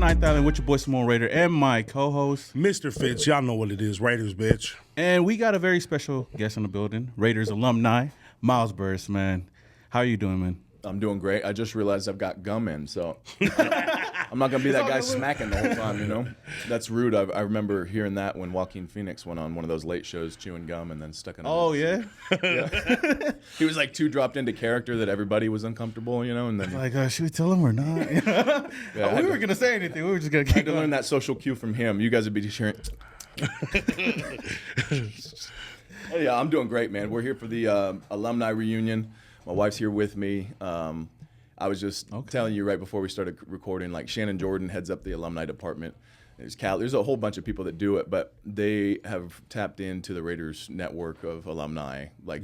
Ninth Island with your boy Simone Raider and my co-host Mr. Fitz. Y'all know what it is. Raiders, bitch. And we got a very special guest in the building, Raiders alumni, Miles Burris, man. How are you doing, man? I'm doing great. I just realized I've got gum in, so I'm not going to be that guy smacking the whole time, you know? That's rude. I remember hearing that when Joaquin Phoenix went on one of those late shows chewing gum and then stuck it on. Oh, yeah? Yeah. He was like too dropped into character that everybody was uncomfortable, you know? And then Like, should we tell him or not? Yeah, we weren't going to say anything. We were just going to I keep had to learn going. that social cue from him. You guys would be hearing. Oh, yeah, I'm doing great, man. We're here for the alumni reunion. My wife's here with me. I was just telling you right before we started recording, like Shannon Jordan heads up the alumni department. There's a whole bunch of people that do it, but they have tapped into the Raiders network of alumni. Like,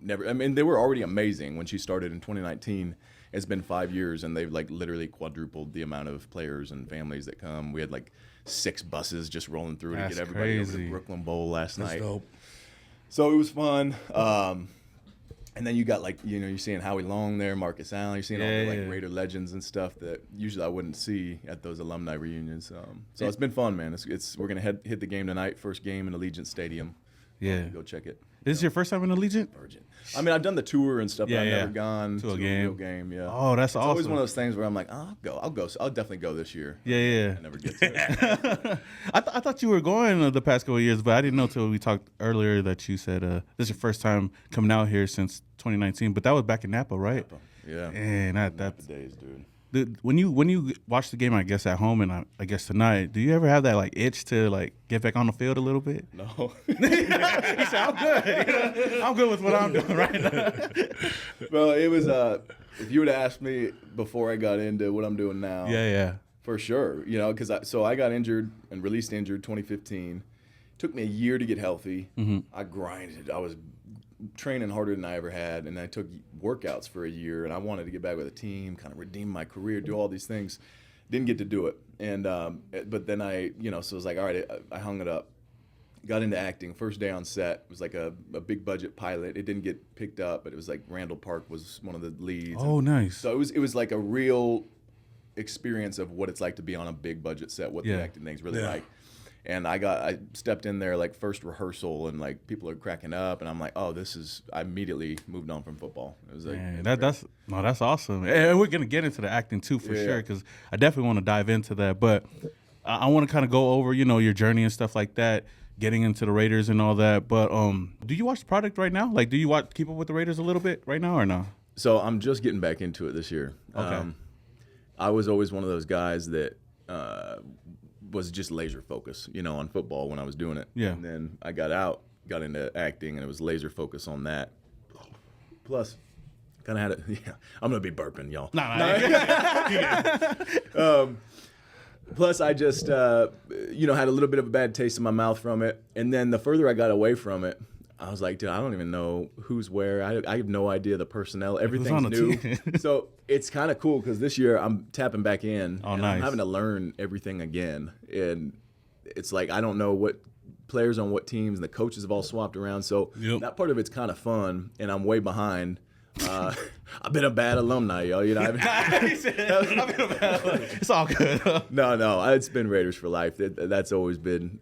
never. I mean, they were already amazing when she started in 2019. It's been 5 years, and they've like literally quadrupled the amount of players and families that come. We had like 6 buses just rolling through to get everybody over to the Brooklyn Bowl last night. Dope. So it was fun. And then you got like, you know, you're seeing Howie Long there, Marcus Allen. You're seeing all the like Raider legends and stuff that usually I wouldn't see at those alumni reunions. So it's been fun, man. We're gonna hit the game tonight. First game in Allegiant Stadium. Yeah, go check it. Is this your first time in Allegiant? Virgin. I mean, I've done the tour and stuff, but I've never gone to a real game. Yeah. Oh, that's awesome. It's always one of those things where I'm like, I'll go. I'll definitely go this year. Yeah. I never get to it. I thought you were going the past couple of years, but I didn't know until we talked earlier that you said this is your first time coming out here since 2019. But that was back in Napa, right? Napa. Yeah. And Napa days, dude. When you watch the game, I guess at home and I guess tonight, do you ever have that like itch to like get back on the field a little bit? No. He said, I'm good. I'm good with what I'm doing right now. Well, it was if you would have asked me before I got into what I'm doing now, yeah, for sure. You know, because I got injured and released injured 2015. Took me a year to get healthy. Mm-hmm. I grinded. I was training harder than I ever had, and I took workouts for a year, and I wanted to get back with a team, kind of redeem my career, do all these things. Didn't get to do it, and but then so it was like, all right, I hung it up. Got into acting. First day on set, it was like a big budget pilot. It didn't get picked up, but it was like Randall Park was one of the leads. Oh, nice. So it was like a real experience of what it's like to be on a big budget set, what the acting thing's really like. And I stepped in there like first rehearsal, and like people are cracking up, and I'm like, oh, I immediately moved on from football. It was like, man, that's awesome. And we're gonna get into the acting too for sure, because I definitely want to dive into that. But I want to kind of go over your journey and stuff like that, getting into the Raiders and all that. But do you watch the product right now? Like, do you keep up with the Raiders a little bit right now or no? So I'm just getting back into it this year. Okay. I was always one of those guys that was just laser focused, on football when I was doing it. Yeah. And then I got into acting, and it was laser focus on that. Plus, kind of had it. Yeah, I'm gonna be burping, y'all. Plus, I just had a little bit of a bad taste in my mouth from it, and then the further I got away from it, I was like, dude, I don't even know who's where. I have no idea the personnel. Everything's new. So it's kind of cool because this year I'm tapping back in. Oh, and nice. I'm having to learn everything again. And it's like I don't know what players on what teams, and the coaches have all swapped around. So that part of it's kind of fun, and I'm way behind. I've been a bad alumni, yo. It's all good. No, it's been Raiders for life. That's always been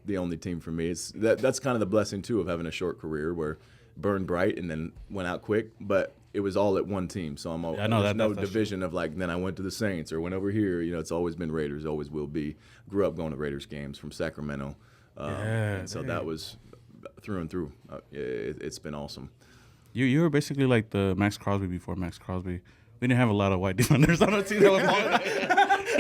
the only team for me. That's kind of the blessing too of having a short career where burned bright and then went out quick, but it was all at one team. So there's no division of like, then I went to the Saints or went over here. It's always been Raiders, always will be. Grew up going to Raiders games from Sacramento. And so that was through and through. It's been awesome. You were basically like the Max Crosby before Max Crosby. We didn't have a lot of white defenders on our team. I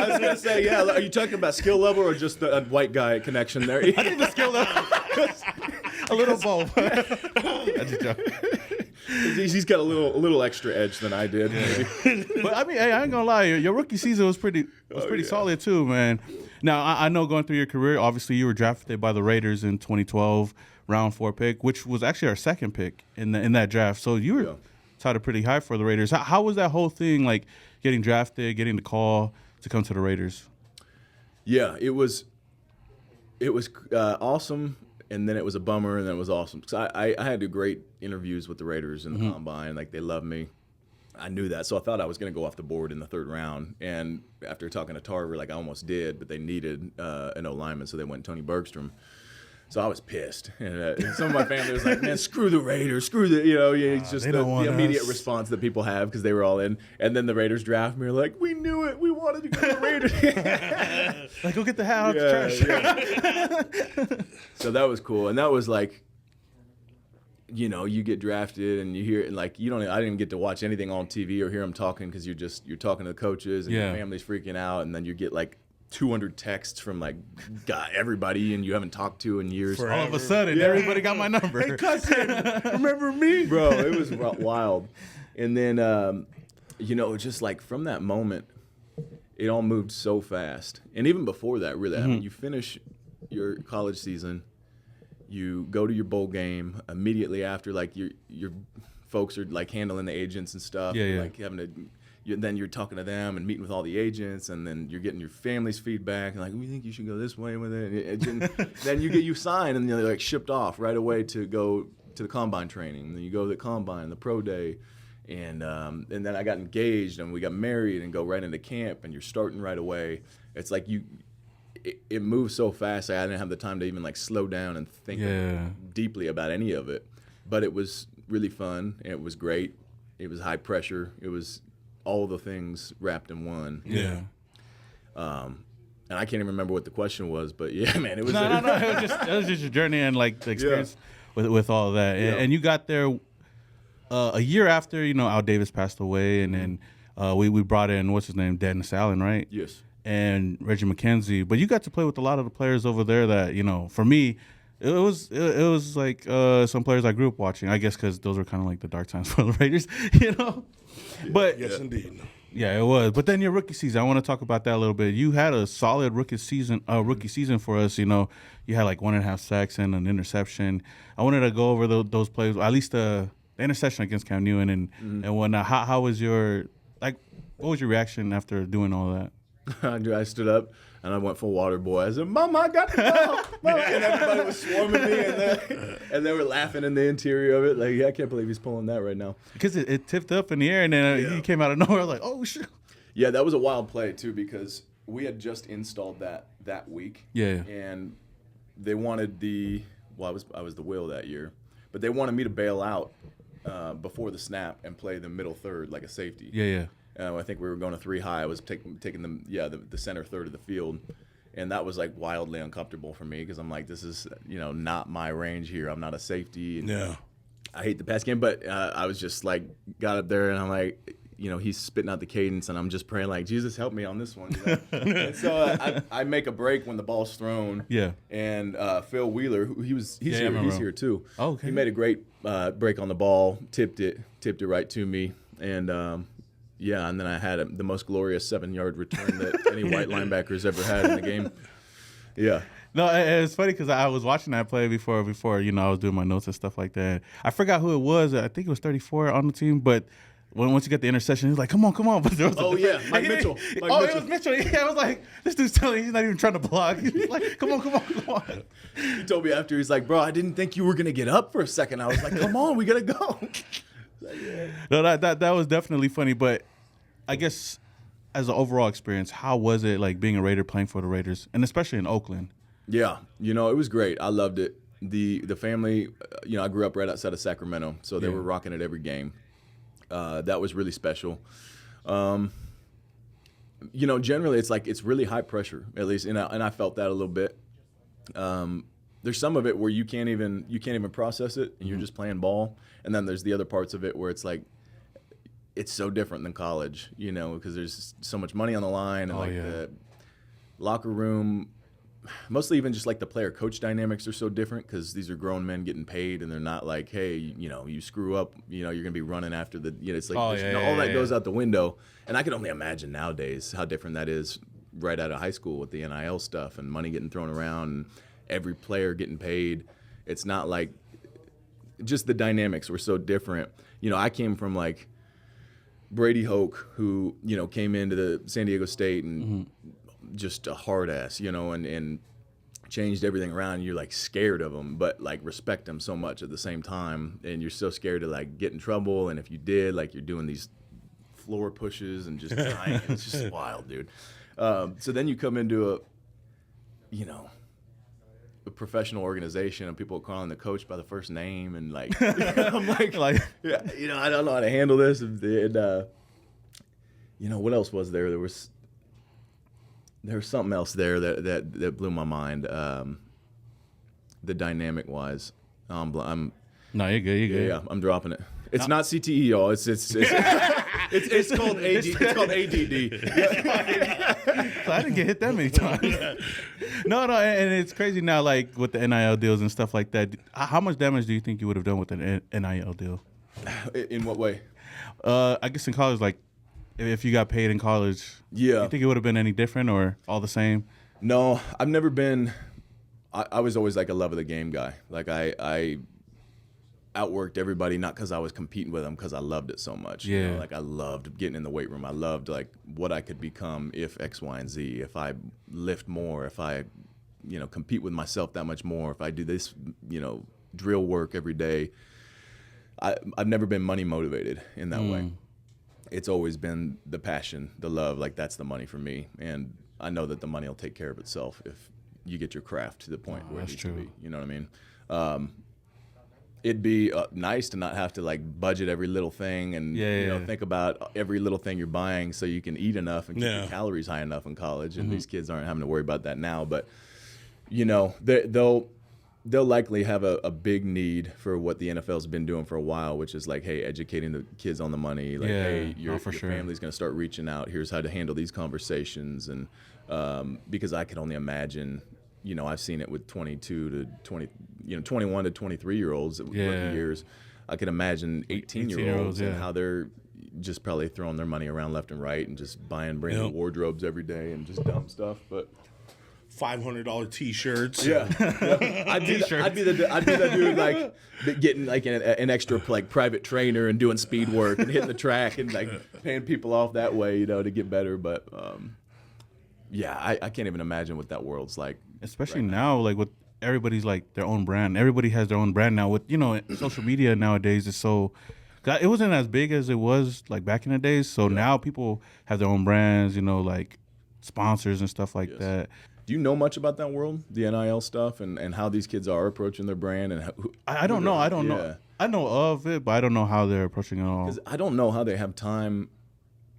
was going to say, are you talking about skill level or just the white guy connection there? I think the skill level. A little both. That's a joke. He's got a little extra edge than I did. Maybe. But I mean, hey, I ain't gonna lie, your rookie season was pretty solid too, man. Now I know going through your career, obviously you were drafted by the Raiders in 2012, round 4 pick, which was actually our second pick in that draft. So you were touted pretty high for the Raiders. How was that whole thing, like getting drafted, getting the call to come to the Raiders? Yeah, it was awesome. And then it was a bummer, and then it was awesome. So I had great interviews with the Raiders in the Combine. Like, they loved me. I knew that, so I thought I was going to go off the board in the third round. And after talking to Tarver, like I almost did, but they needed an O-lineman, so they went Tony Bergstrom. So I was pissed. And some of my family was like, man, screw the Raiders, screw the, it's just the immediate response that people have because they were all in. And then the Raiders draft me, like, we knew it. We wanted to go to the Raiders. Like, go get the hat out the trash. Yeah. So that was cool. And that was like, you get drafted and you hear it, and like I didn't get to watch anything on TV or hear them talking because you're talking to the coaches and your family's freaking out, and then you get like 200 texts from like everybody and you haven't talked to in years. Forever. All of a sudden, everybody got my number. Hey, cousin, remember me? Bro, it was wild. And then, just like from that moment, it all moved so fast. And even before that, really, I mean, you finish your college season, you go to your bowl game immediately after, like your folks are like handling the agents and stuff. Yeah. Like having to, then you're talking to them and meeting with all the agents, and then you're getting your family's feedback and like, we think you should go this way with it. And then you sign, and they're like shipped off right away to go to the combine training. And then you go to the combine, the pro day, and then I got engaged and we got married and go right into camp, and you're starting right away. It's like it moves so fast. I didn't have the time to even like slow down and think deeply about any of it. But it was really fun. It was great. It was high pressure. It was all the things wrapped in one. Yeah. And I can't even remember what the question was, but yeah, man, it was. No. It was just your journey and like the experience with all of that. And you got there a year after Al Davis passed away, and then we brought in what's his name, Dennis Allen, right? Yes. And Reggie McKenzie, but you got to play with a lot of the players over there that for me, it was like some players I grew up watching. I guess because those were kind of like the dark times for the Raiders, But yes, indeed. Yeah, it was. But then your rookie season, I want to talk about that a little bit. You had a solid rookie season for us. You had like 1.5 sacks and an interception. I wanted to go over those plays, at least the interception against Cam Newton and whatnot. How was what was your reaction after doing all that? I stood up and I went full water boy. I said, "Mama, I got the ball!" Mama. And everybody was swarming me, and they were laughing in the interior of it. Like, I can't believe he's pulling that right now. Because it tipped up in the air, and then he came out of nowhere. Like, oh shit! Yeah, that was a wild play too, because we had just installed that week. Yeah. And they wanted I was the will that year, but they wanted me to bail out before the snap and play the middle third like a safety. Yeah. I think we were going to 3 high. I was taking the center third of the field, and that was like wildly uncomfortable for me because I'm like, this is not my range here. I'm not a safety. And I hate the pass game, but I was just like got up there and I'm like, he's spitting out the cadence, and I'm just praying like, Jesus, help me on this one. And so I make a break when the ball's thrown. Yeah. And Phil Wheeler, he's here too. Oh, okay. He made a great break on the ball, tipped it right to me, and and then I had the most glorious 7-yard return that any white linebacker's ever had in the game. Yeah. No, it's funny because I was watching that play before I was doing my notes and stuff like that. I forgot who it was. I think it was 34 on the team, but once you get the interception, he was like, come on. But there was Mike Mitchell. It was Mitchell. Yeah, I was like, this dude's telling me he's not even trying to block. He's like, come on. He told me after, he's like, bro, I didn't think you were going to get up for a second. I was like, come on, we got to go. No, that was definitely funny, but I guess as an overall experience, how was it like being a Raider playing for the Raiders, and especially in Oakland? Yeah, it was great. I loved it. The family, I grew up right outside of Sacramento, so they were rocking it every game. That was really special. Generally it's really high pressure, at least, and I felt that a little bit. There's some of it where you can't even process it, and you're just playing ball, and then there's the other parts of it where it's like it's so different than college, because there's so much money on the line, and the locker room. Mostly even just like the player-coach dynamics are so different because these are grown men getting paid, and they're not like, hey, you screw up, you're going to be running after the, it's like all that goes out the window. And I can only imagine nowadays how different that is right out of high school with the NIL stuff and money getting thrown around and every player getting paid. It's not like just the dynamics were so different. I came from like Brady Hoke, who, came into the San Diego State and just a hard ass, and changed everything around. You're like scared of him, but like respect him so much at the same time. And you're so scared to like get in trouble. And if you did, like you're doing these floor pushes and just dying. It's just wild, dude. So then you come into a professional organization and people are calling the coach by the first name and like I'm like yeah, I don't know how to handle this. And what else was there? There was something else there that blew my mind. The dynamic wise, I'm No, you're good. You're good. yeah, I'm dropping it. It's not CTE, y'all. It's called AD. It's called ADD. So I didn't get hit that many times. No, and it's crazy now, like with the NIL deals and stuff like that. How much damage do you think you would have done with an NIL deal? In what way? I guess in college, like if you got paid in college, Yeah. you think it would have been any different or all the same? No, I've never been. I was always like a love of the game guy. Like I outworked everybody, not because I was competing with them, because I loved it so much. Yeah. You know, like I loved getting in the weight room. I loved like what I could become if X, Y, and Z. If I lift more, if I, compete with myself that much more, if I do this, drill work every day. I've never been money motivated in that way. It's always been the passion, the love. Like that's the money for me, and I know that the money will take care of itself if you get your craft to the point where it needs to be. You know what I mean? It'd be nice to not have to like budget every little thing and think about every little thing you're buying so you can eat enough and keep your calories high enough in college. And these kids aren't having to worry about that now. But they'll likely have a big need for what the NFL's been doing for a while, which is like, hey, educating the kids on the money. Like, hey, your family's going to start reaching out. Here's how to handle these conversations. And because I can only imagine, I've seen it with 22 to 20, 21 to 23-year-olds rookie years. I can imagine 18-year-olds and how they're just probably throwing their money around left and right and just buying brand new wardrobes every day and just dumb stuff. But $500 T-shirts. Yeah, I'd be the dude like getting like an extra like private trainer and doing speed work and hitting the track and like paying people off that way, to get better. But I can't even imagine what that world's like. Especially now, like with everybody's like their own brand. Everybody has their own brand now. With social media nowadays is so. It wasn't as big as it was like back in the days. So now people have their own brands. like sponsors and stuff like that. Do you know much about that world, the NIL stuff, and how these kids are approaching their brand? And I don't know. I don't know. I know of it, but I don't know how they're approaching it all. Because I don't know how they have time.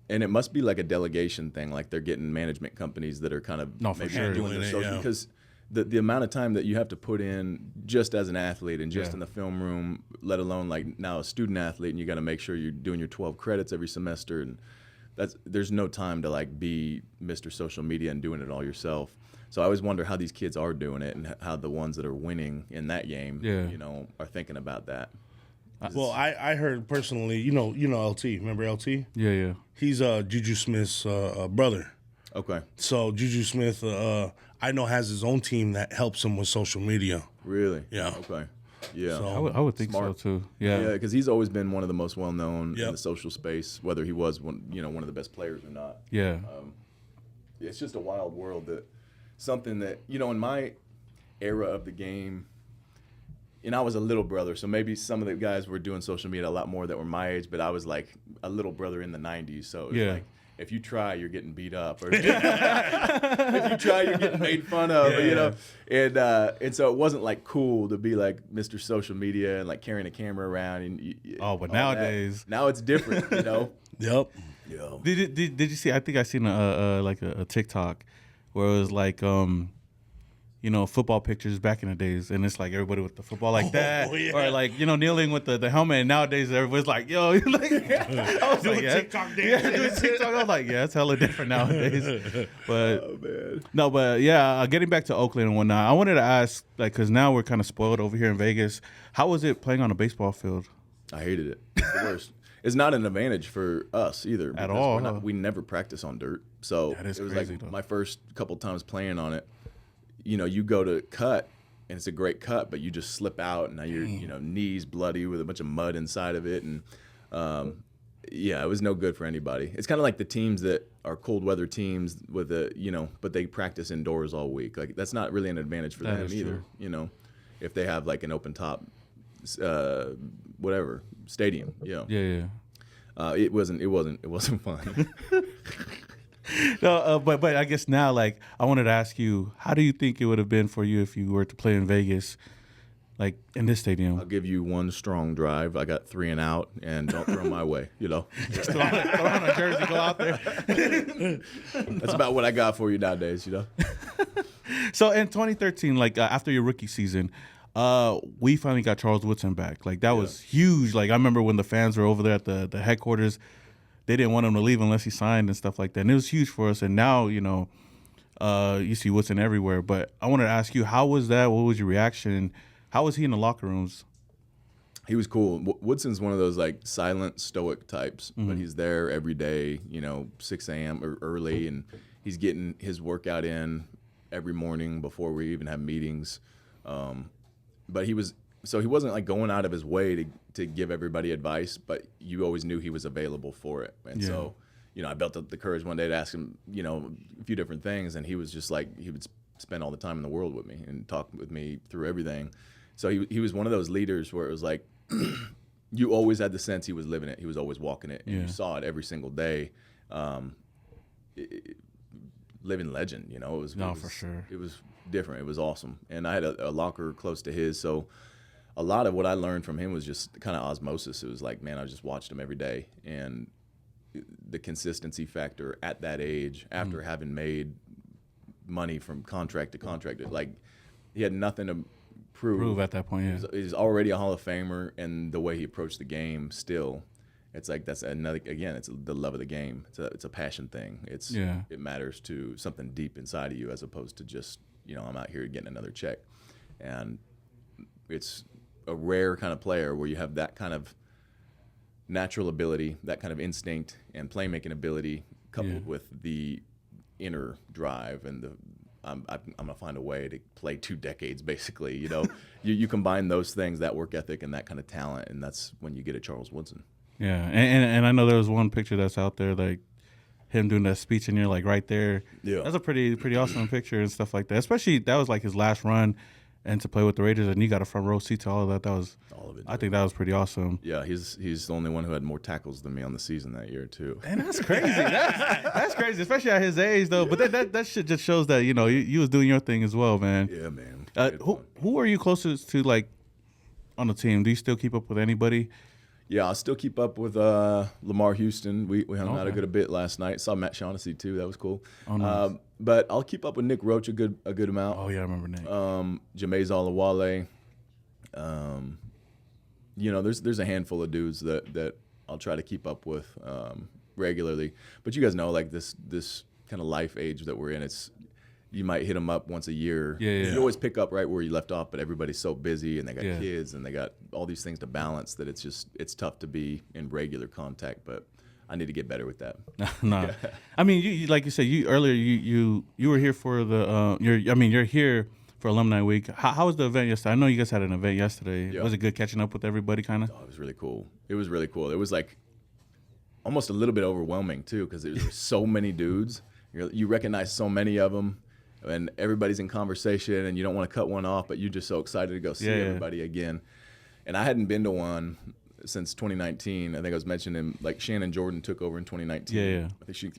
And it must be like a delegation thing, like they're getting management companies that are kind of doing their social. Because the amount of time that you have to put in just as an athlete and just in the film room, let alone like now a student athlete, and you got to make sure you're doing your 12 credits every semester, and there's no time to like be Mr. Social Media and doing it all yourself. So I always wonder how these kids are doing it and how the ones that are winning in that game, are thinking about that. Well, I heard personally, LT. Remember LT? Yeah. He's Juju Smith's brother. Okay. So Juju Smith, I know, has his own team that helps him with social media. Really? Yeah. Okay. Yeah. So I would think so too. Yeah. Yeah, because he's always been one of the most well-known in the social space, whether he was one of the best players or not. Yeah. It's just a wild world something that, in my era of the game, and I was a little brother, so maybe some of the guys were doing social media a lot more that were my age, but I was like a little brother in the 90s, so it was like, if you try, you're getting beat up, or if you try, you're getting made fun of, and so it wasn't like cool to be like Mr. Social Media and like carrying a camera around. And but nowadays, now it's different, Yep. Yeah. Did you see? I think I seen a TikTok where it was like football pictures back in the days, and it's like everybody with the football like that, or like kneeling with the helmet. And nowadays, everybody's like, yo, like, I was like, TikTok dance. Yeah, doing TikTok. I was like, yeah, it's hella different nowadays. But Oh man. no, but yeah, getting back to Oakland and whatnot, I wanted to ask, like, because now we're kind of spoiled over here in Vegas. How was it playing on a baseball field? I hated it. It's the worst. It's not an advantage for us either. At all. We never practice on dirt. So That is it was crazy, like though. my first couple times playing on it, you go to cut, and it's a great cut, but you just slip out, and now your knees bloody with a bunch of mud inside of it. And it was no good for anybody. It's kind of like the teams that are cold weather teams with but they practice indoors all week. Like that's not really an advantage for That them is either. true. If they have like an open top, whatever stadium. Yeah. It wasn't fun. No, but I guess now, like, I wanted to ask you, how do you think it would have been for you if you were to play in Vegas, like in this stadium? I'll give you one strong drive. I got 3 and out, and don't throw my way. Just throw on a jersey, go out there. That's about what I got for you nowadays. So in 2013, like after your rookie season, we finally got Charles Woodson back. Like that was huge. Like I remember when the fans were over there at the headquarters, they didn't want him to leave unless he signed and stuff like that. And it was huge for us. And now, you see Woodson everywhere. But I wanted to ask you, how was that? What was your reaction? How was he in the locker rooms? He was cool. Woodson's one of those like silent, stoic types, but he's there every day, 6 a.m. or early, and he's getting his workout in every morning before we even have meetings. But he wasn't like going out of his way to give everybody advice, but you always knew he was available for it. And so, I built up the courage one day to ask him, a few different things, and he was just like, he would spend all the time in the world with me and talk with me through everything. So he was one of those leaders where it was like, you always had the sense he was living it. He was always walking it. And you saw it every single day. Living legend, it was for sure. It was different. It was awesome. And I had a locker close to his, so a lot of what I learned from him was just kind of osmosis. It was like, man, I just watched him every day, and the consistency factor at that age, after having made money from contract to contract, like he had nothing to prove at that point. Yeah, he's already a Hall of Famer, and the way he approached the game, still, it's like that's another. Again, it's the love of the game. It's a passion thing. It matters to something deep inside of you, as opposed to just I'm out here getting another check, and it's a rare kind of player where you have that kind of natural ability, that kind of instinct and playmaking ability, coupled with the inner drive and I'm gonna find a way to play 2 decades, basically. You combine those things, that work ethic and that kind of talent, and that's when you get a Charles Woodson. Yeah, and I know there was one picture that's out there, like him doing that speech, and you're like right there. Yeah, that's a pretty awesome picture and stuff like that. Especially that was like his last run, and to play with the Raiders, and you got a front row seat to all of that. That was all of it. I think that was pretty awesome. Yeah, he's the only one who had more tackles than me on the season that year too. And that's crazy. That's crazy, especially at his age though. But that shit just shows that you was doing your thing as well, man. Yeah, man. Who are you closest to, like, on the team? Do you still keep up with anybody? Yeah, I still keep up with Lamar Houston. We hung out a good bit last night. Saw Matt Shaughnessy too. That was cool. Oh, nice. But I'll keep up with Nick Roach a good amount. Oh yeah, I remember Nick. Jameis Olawale. There's a handful of dudes that I'll try to keep up with regularly. But you guys know, like this kind of life age that we're in, you might hit them up once a year. Yeah. You always pick up right where you left off, but everybody's so busy and they got kids and they got all these things to balance that it's tough to be in regular contact. But I need to get better with that. No, yeah. I mean, you like you said, earlier you were here for the you're here for Alumni Week. How was the event yesterday? I know you guys had an event yesterday. Yeah. Was it good catching up with everybody, kind of? Oh, it was really cool. It was like almost a little bit overwhelming too, because there's so many dudes. You recognize so many of them. And everybody's in conversation, and you don't want to cut one off, but you're just so excited to go see everybody again. And I hadn't been to one since 2019. I think I was mentioning, like, Shannon Jordan took over in 2019. Yeah. I think she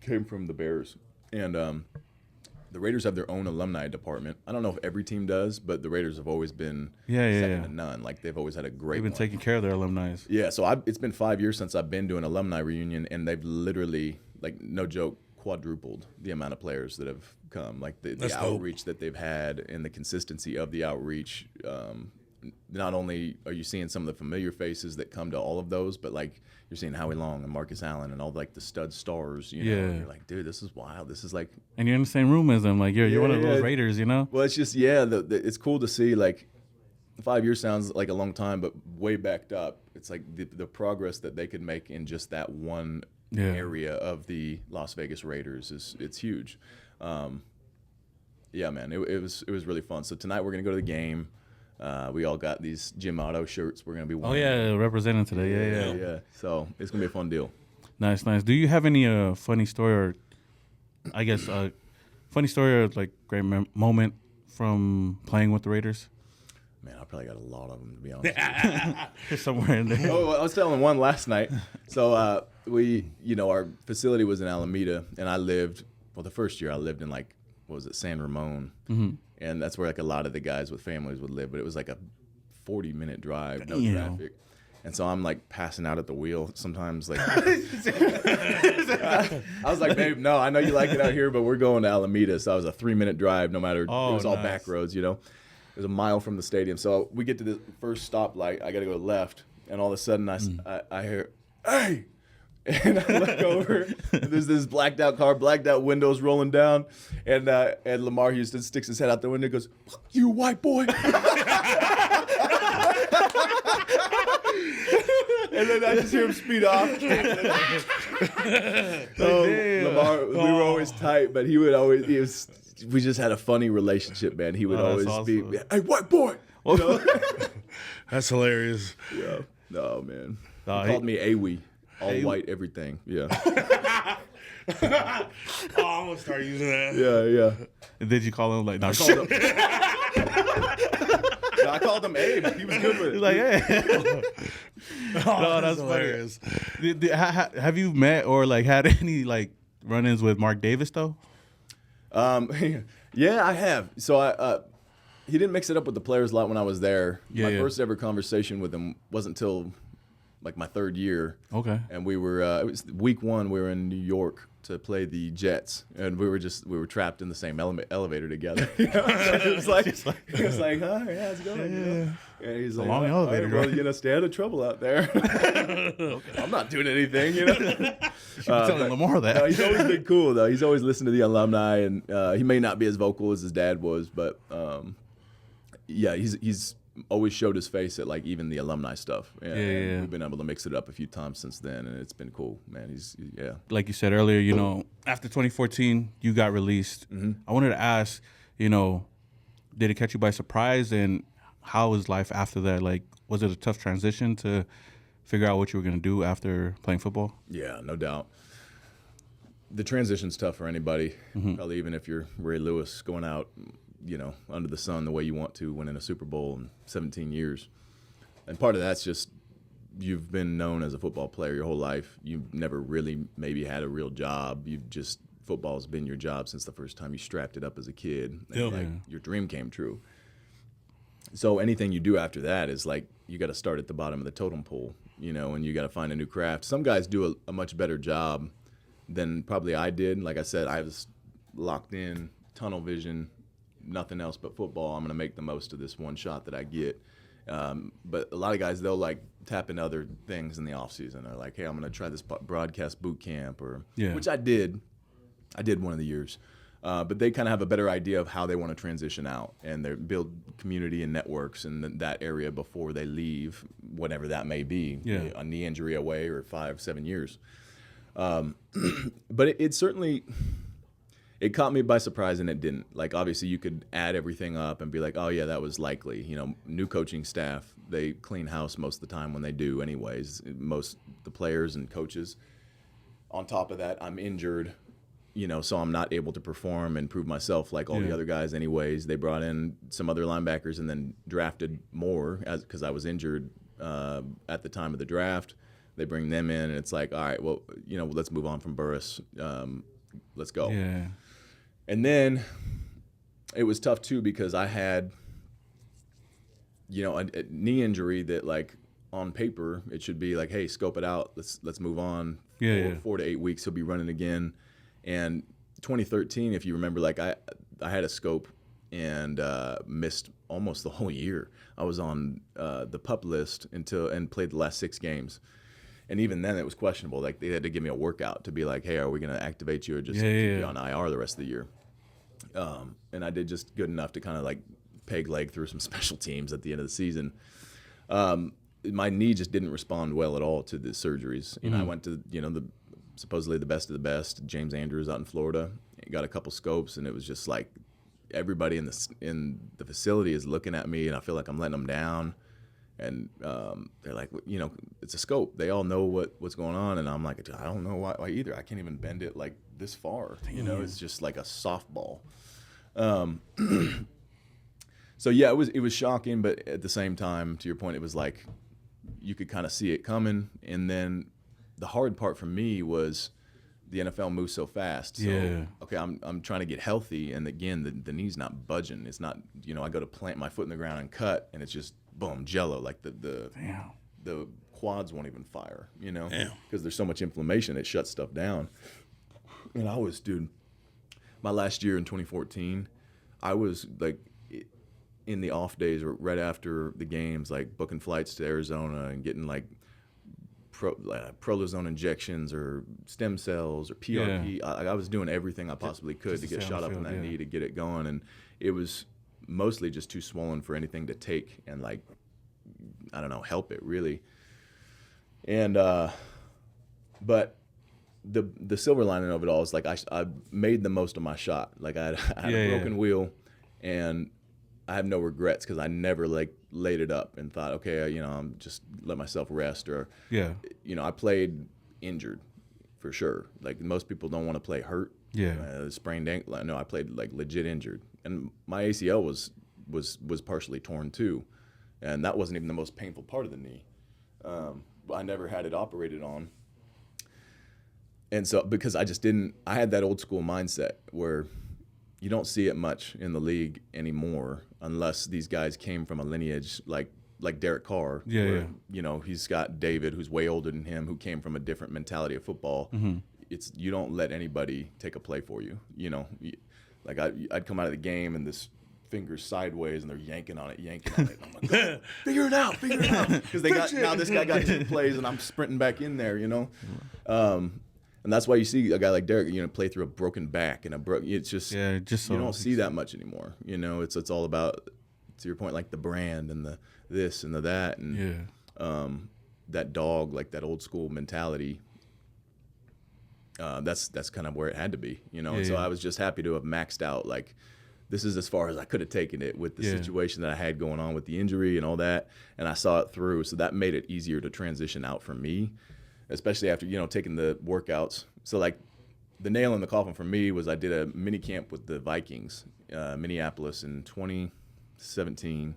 came from the Bears. And the Raiders have their own alumni department. I don't know if every team does, but the Raiders have always been second to none. Like, they've always had a great They've been taking care of their alumni. Yeah, so it's been 5 years since I've been to an alumni reunion, and they've literally, like, no joke, quadrupled the amount of players that have come. Like the outreach that they've had and the consistency of the outreach. Not only are you seeing some of the familiar faces that come to all of those, but like you're seeing Howie Long and Marcus Allen and all like the stud stars. You're like, dude, this is wild. This is like, and you're in the same room as them. Like you're one of those Raiders, Well, it's just it's cool to see. Like 5 years sounds like a long time, but way backed up. It's like the progress that they could make in just that one area of the Las Vegas Raiders it's huge. Yeah, man, it was really fun. So tonight we're gonna go to the game. We all got these Jim Otto shirts. We're gonna be wearing. Oh yeah, representing today. Yeah. So it's gonna be a fun deal. Nice. Do you have any funny story, or I guess funny story or like great moment from playing with the Raiders? Man, I probably got a lot of them, to be honest. Somewhere in there. Oh, I was telling one last night. So our facility was in Alameda, and the first year I lived in San Ramon, and that's where like a lot of the guys with families would live. But it was like a 40-minute drive, no traffic. And so I'm like passing out at the wheel sometimes. Like I was like, babe, no, I know you like it out here, but we're going to Alameda. So it was a 3-minute drive, no matter. It was all back roads, It was a mile from the stadium. So we get to the first stoplight. I got to go left, and all of a sudden I hear, hey. And I look over, and there's this blacked out car, blacked out windows rolling down, and Lamar Houston sticks his head out the window and goes, "You white boy." And then I just hear him speed off. Lamar, we were always tight, but we just had a funny relationship, man. He would always be, "Hey, white boy." That's hilarious. Yeah. No, man. He called me Awi. All white everything. Yeah. I'm going to start using that. Yeah. And did you call him like, no, I called him Abe. He was good with it. He's like, hey. No, that's hilarious. Have you met or like had any like run-ins with Mark Davis though? Yeah, I have. So he didn't mix it up with the players a lot when I was there. My first ever conversation with him wasn't until like my third year. Okay. And we were it was week 1. We were in New York to play the Jets, and we were trapped in the same elevator together. So it was like, hi, how's it going? Yeah. And he's like, long elevator, well, stay out of trouble out there. I'm not doing anything, You should be telling Lamar that. No, he's always been cool though. He's always listened to the alumni, and he may not be as vocal as his dad was, but he's always showed his face at like even the alumni stuff. And we've been able to mix it up a few times since then, and it's been cool, man. Like you said earlier, after 2014, you got released. I wanted to ask, did it catch you by surprise, and how was life after that? Like, was it a tough transition to figure out what you were going to do after playing football? Yeah, no doubt. The transition's tough for anybody, probably even if you're Ray Lewis going out under the sun the way you want to, winning a Super Bowl in 17 years. And part of that's just you've been known as a football player your whole life. You've never really maybe had a real job. Football's been your job since the first time you strapped it up as a kid. And your dream came true. So anything you do after that is like you got to start at the bottom of the totem pole, and you got to find a new craft. Some guys do a much better job than probably I did. Like I said, I was locked in, tunnel vision, nothing else but football. I'm going to make the most of this one shot that I get. But a lot of guys, they'll like tap into other things in the off season. They're like, hey, I'm going to try this broadcast boot camp, which I did. I did one of the years. But they kind of have a better idea of how they want to transition out, and they build community and networks in that area before they leave, whatever that may be, a knee injury away or 5-7 years. But it certainly... It caught me by surprise, and it didn't. Like, obviously, you could add everything up and be like, oh, yeah, that was likely. New coaching staff, they clean house most of the time when they do anyways, the players and coaches. On top of that, I'm injured, so I'm not able to perform and prove myself like all the other guys anyways. They brought in some other linebackers and then drafted more because I was injured at the time of the draft. They bring them in, and it's like, all right, well, let's move on from Burris. Let's go. Yeah. And then it was tough too because I had, a knee injury that like on paper it should be like, hey, scope it out. Let's move on. 4 to 8 weeks he'll be running again. And 2013, if you remember, like I had a scope and missed almost the whole year. I was on the PUP list and played the last 6 games. And even then, it was questionable. Like, they had to give me a workout to be like, hey, are we going to activate you or just keep you on IR the rest of the year? And I did just good enough to kind of, like, peg leg through some special teams at the end of the season. My knee just didn't respond well at all to the surgeries. I went to, supposedly the best of the best, James Andrews out in Florida. Got a couple scopes, and it was just like everybody in the facility is looking at me, and I feel like I'm letting them down. And they're like, it's a scope. They all know what's going on. And I'm like, I don't know why either. I can't even bend it like this far. It's just like a softball. So yeah, it was shocking, but at the same time, to your point, it was like you could kind of see it coming. And then the hard part for me was the NFL moves so fast. So, Yeah. okay, I'm trying to get healthy, and again, the knee's not budging. It's not, I go to plant my foot in the ground and cut, and it's just boom, jello. Like the quads won't even fire, because there's so much inflammation, it shuts stuff down. And dude, my last year in 2014, I was like in the off days or right after the games, like booking flights to Arizona and getting like prolozone injections or stem cells or PRP. Yeah. I was doing everything I possibly could to get shot up in that knee to get it going, and it was mostly just too swollen for anything to take and like, I don't know, help it really. And but the silver lining of it all is like I made the most of my shot. Like I had a broken wheel, and I have no regrets because I never like laid it up and thought, okay, I'm just let myself rest, or I played injured for sure. Like most people don't want to play hurt. Sprained ankle. No, I played like legit injured, and my ACL was partially torn too, and that wasn't even the most painful part of the knee. I never had it operated on. And so, because I had that old school mindset where you don't see it much in the league anymore unless these guys came from a lineage like Derek Carr. Where, he's got David, who's way older than him, who came from a different mentality of football. Mm-hmm. You don't let anybody take a play for you. Like I'd come out of the game and this fingers sideways and they're yanking on it. I'm like, oh, figure it out. Because now this guy got 2 plays and I'm sprinting back in there, And that's why you see a guy like Derek, play through a broken back and it's just you don't see that much anymore. It's all about, to your point, like the brand and the this and the that and that dog, like that old school mentality. That's kind of where it had to be, And so I was just happy to have maxed out. Like this is as far as I could have taken it with the situation that I had going on with the injury and all that, and I saw it through. So that made it easier to transition out for me. Especially after, taking the workouts. So, like, the nail in the coffin for me was I did a mini camp with the Vikings, Minneapolis in 2017.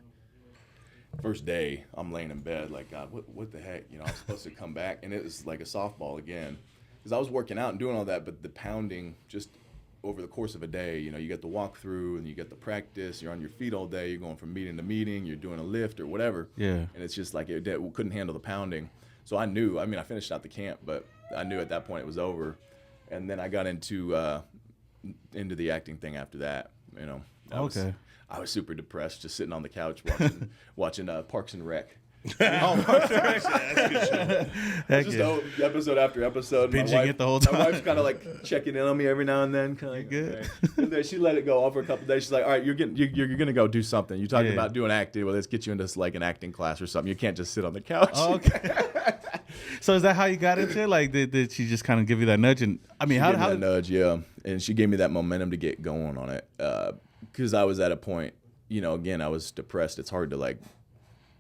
First day, I'm laying in bed like, God, what the heck? I was supposed to come back, and it was like a softball again. Because I was working out and doing all that, but the pounding just over the course of a day, you get the walkthrough and you get the practice. You're on your feet all day. You're going from meeting to meeting. You're doing a lift or whatever. And it's just like it couldn't handle the pounding. So I knew, I finished out the camp, but I knew at that point it was over. And then I got into the acting thing after that, I was super depressed, just sitting on the couch watching Parks and Rec. Parks and Rec. That's good show. Just episode after episode. Binging it the whole time. My wife's kind of like checking in on me every now and then. Kind of like, good. Okay. And then she let it go off for a couple of days. She's like, all right, you're gonna go do something. You talked about doing acting. Well, let's get you into like an acting class or something. You can't just sit on the couch. Oh, okay. So is that how you got into it? Like, did she just kind of give you that nudge? And how that nudge? Yeah, and she gave me that momentum to get going on it. Because I was at a point, again, I was depressed. It's hard to like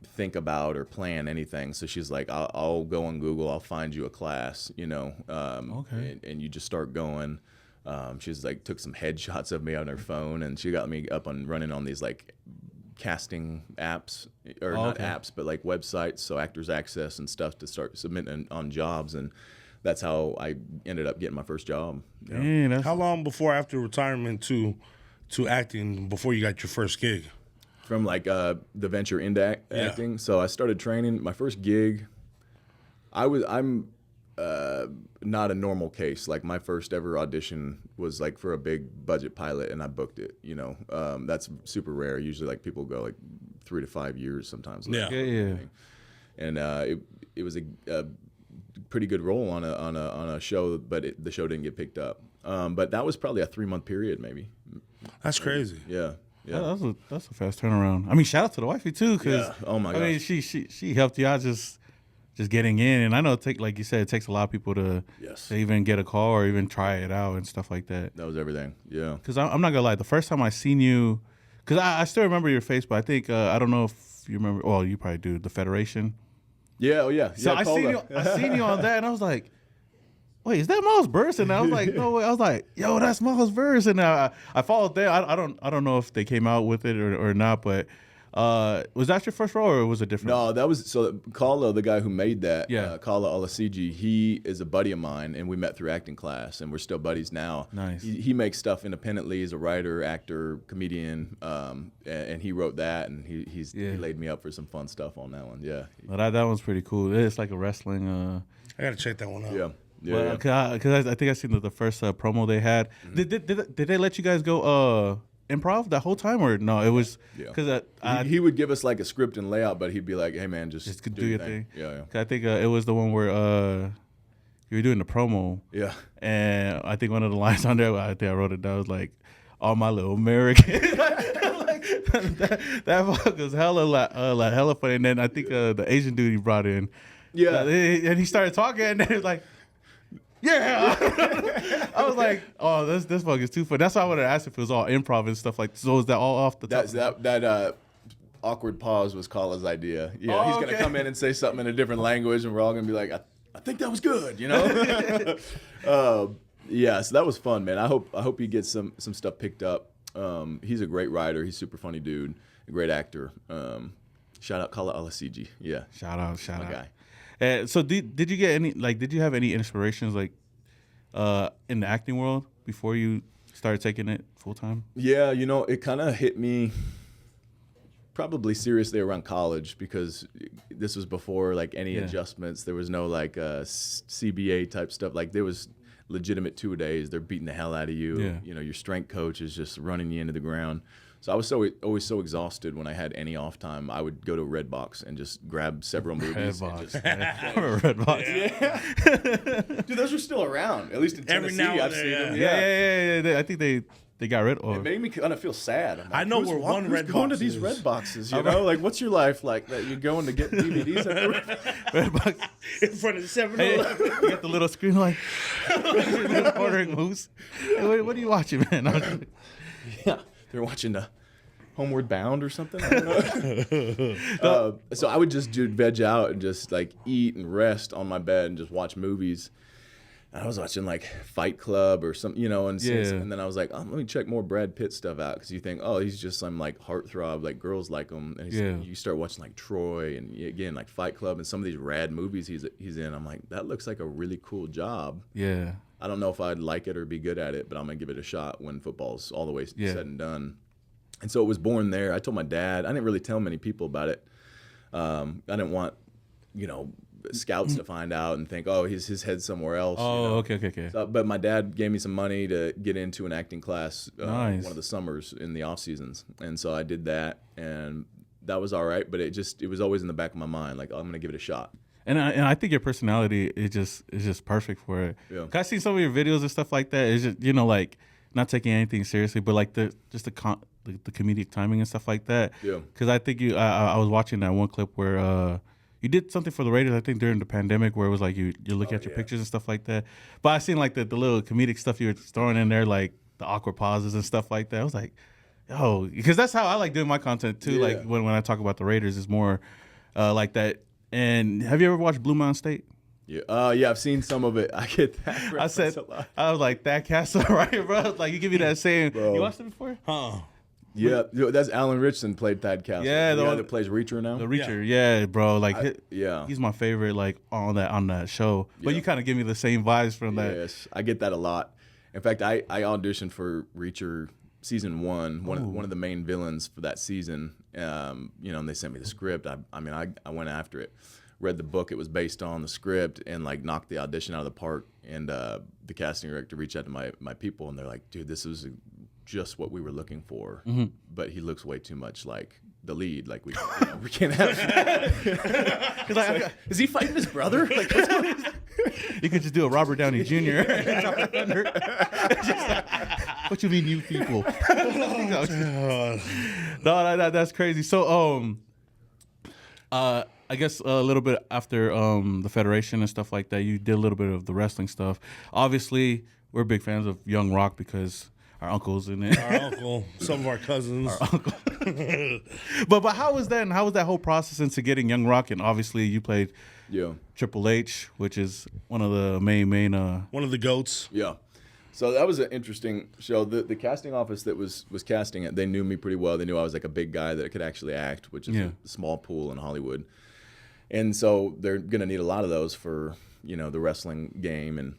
think about or plan anything. So she's like, I'll go on Google. I'll find you a class. And you just start going. She's like took some headshots of me on her phone, and she got me up and running on these like casting apps, or not apps, but like websites, so Actors Access and stuff to start submitting on jobs, and that's how I ended up getting my first job. Man, how long before after retirement to acting before you got your first gig? From like the venture into acting. So I started training. My first gig, I'm not a normal case. Like my first ever audition was like for a big budget pilot, and I booked it. That's super rare. Usually like people go like 3 to 5 years sometimes. And it was a pretty good role on a show, but the show didn't get picked up. But that was probably a 3-month period, maybe. That's crazy. Yeah. That's a fast turnaround. Shout out to the wifey too, because oh my gosh, she helped you out just getting in, and I know like you said, it takes a lot of people to even get a call or even try it out and stuff like that. That was everything. Yeah. Because I'm not gonna lie, the first time I seen you, because I still remember your face, but I think I don't know if you remember. Well, you probably do. The Federation. Yeah. Oh yeah. So I seen you on that, and I was like, wait, is that Miles Burris? And I was like, no way. I was like, yo, that's Miles Burris. And I followed them. I don't know if they came out with it or not, but was that your first role or was it different? No, that was so. Kala, the guy who made that, Yeah. Kala Olasiji, he is a buddy of mine, and we met through acting class, and we're still buddies now. Nice. He makes stuff independently. He's a writer, actor, comedian, and he wrote that, and he laid me up for some fun stuff on that one. Yeah. Well, that one's pretty cool. It's like a wrestling. I gotta check that one out. Yeah. Because I think I seen the first promo they had. Did they let you guys go improv that whole time or no? It was because he would give us like a script and layout, but he'd be like, "Hey man, just do your thing." Yeah. 'Cause I think it was the one where you were doing the promo. Yeah. And I think one of the lines on there, I think I wrote it down, was like, "All my little American." that fuck was hella funny. And then I think the Asian dude he brought in, and he started talking, and then he was like, yeah. I was like, oh, this fuck is too funny. That's why I wanted to ask if it was all improv and stuff like. So is that all off the top? That awkward pause was Kala's idea. Yeah, he's gonna come in and say something in a different language, and we're all gonna be like, I think that was good, you know. Yeah, so that was fun, man. I hope he gets some stuff picked up. He's a great writer. He's a super funny dude, a great actor. Shout out Kala Olasiji. Yeah, shout out. Guy. So did you get any did you have any inspirations in the acting world before you started taking it full time? Yeah, it kind of hit me probably seriously around college because this was before any adjustments. There was no CBA type stuff. There was legitimate 2-a-days. They're beating the hell out of you. Yeah. Your strength coach is just running you into the ground. So I was always so exhausted when I had any off time. I would go to Redbox and just grab several movies. Redbox. Yeah. Dude, those are still around. At least in Tennessee, I've seen them. Yeah. I think they got rid of. It made me kind of feel sad. I'm like, I know where one Redbox going to these Redboxes, you know? What's your life like that you're going to get DVDs at the Redbox in front of the 7-Eleven? You got the little screen ordering moves. Hey, what are you watching, man? Yeah. They're watching the Homeward Bound or something. I don't know. So I would just veg out and just eat and rest on my bed and just watch movies. And I was watching Fight Club or something, and then I was like, let me check more Brad Pitt stuff out because you think, oh, he's just some heartthrob, girls like him. And you start watching Troy and again Fight Club and some of these rad movies he's in. I'm like, that looks like a really cool job. Yeah. I don't know if I'd like it or be good at it, but I'm going to give it a shot when football's all the way said and done. And so it was born there. I told my dad. I didn't really tell many people about it. I didn't want, scouts to find out and think, oh, his head's somewhere else. Oh, okay. So, but my dad gave me some money to get into an acting class Nice. one of the summers in the off seasons. And so I did that, and that was all right. But it was always in the back of my mind, I'm going to give it a shot. And I think your personality is just perfect for it. Yeah. I've seen some of your videos and stuff like that. It's just not taking anything seriously, but the comedic timing and stuff like that. Yeah. Because I think I was watching that one clip where you did something for the Raiders. I think during the pandemic where it was you look at your pictures and stuff like that. But I seen the little comedic stuff you were throwing in there, the awkward pauses and stuff like that. I was like, yo, because that's how I like doing my content too. Yeah. When I talk about the Raiders, it's more like that. And have you ever watched Blue Mountain State? Yeah, I've seen some of it. I get that reference a lot. I was like, that castle, right, bro? You give me that same. Bro. You watched it before? Huh. Yeah, that's Alan Richardson played Thad Castle. Yeah, the the guy one that plays Reacher now. The Reacher, yeah, bro. Yeah. He's my favorite, on that show. But you kind of give me the same vibes from that. Yes, I get that a lot. In fact, I auditioned for Reacher season 1, one of the main villains for that season. And they sent me the script. I went after it. Read the book it was based on, the script, and knocked the audition out of the park. And the casting director reached out to my people, and they're like, dude, this is just what we were looking for. Mm-hmm. But he looks way too much like the lead. We can't have is he fighting his brother? What's going on? You could just do a Robert Downey Jr. What you mean, you people? No, that's crazy. So, I guess a little bit after the Federation and stuff like that, you did a little bit of the wrestling stuff. Obviously, we're big fans of Young Rock because our uncles in it. Our uncle, some of our cousins. But how was that? And how was that whole process into getting Young Rock? And obviously, you played Triple H, which is one of the main. One of the goats. Yeah. So that was an interesting show. The casting office that was casting it, they knew me pretty well. They knew I was like a big guy that could actually act, which is a small pool in Hollywood. And so they're going to need a lot of those for, the wrestling game. And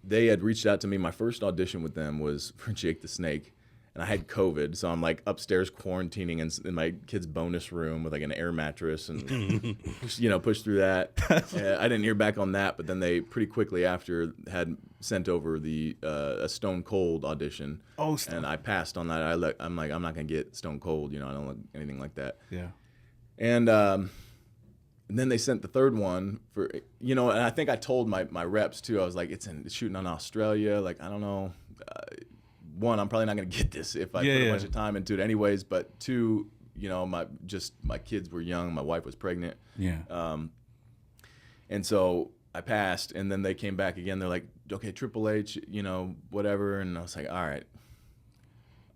they had reached out to me. My first audition with them was for Jake the Snake. And I had COVID, so I'm like upstairs quarantining in my kid's bonus room with like an air mattress and, push through that. I didn't hear back on that, but then they pretty quickly after had sent over a Stone Cold audition. Oh, and I passed on that. I'm like, I'm not going to get Stone Cold, I don't look anything like that. Yeah. And then they sent the third one for, and I think I told my reps too. I was like, it's shooting on Australia. Like, I don't know. One, I'm probably not going to get this if I put a bunch of time into it anyways. But two, my kids were young. My wife was pregnant. Yeah. And so I passed, and then they came back again. They're like, okay, Triple H, whatever. And I was like, all right.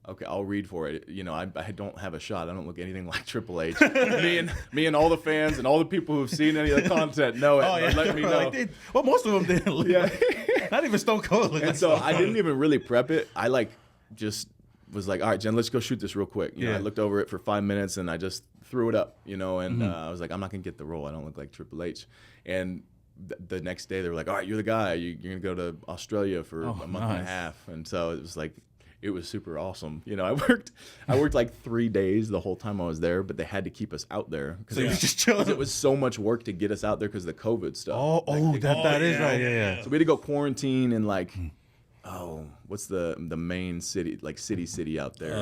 Okay, I'll read for it. I don't have a shot. I don't look anything like Triple H. me and all the fans and all the people who've seen any of the content know it. Oh, yeah. Let me know. Well, most of them didn't look not even Stone Cold. And so I didn't even really prep it. I just was like, all right, Jen, let's go shoot this real quick. I looked over it for 5 minutes and I just threw it up, and I was like, I'm not going to get the role. I don't look like Triple H. And the next day they were like, all right, you're the guy. You're going to go to Australia for a month and a half. And so it was like, it was super awesome. I worked like 3 days the whole time I was there, but they had to keep us out there. So you just chilling. It was so much work to get us out there because of the COVID stuff. That is right. Yeah. So we had to go quarantine in what's the main city, like city out there?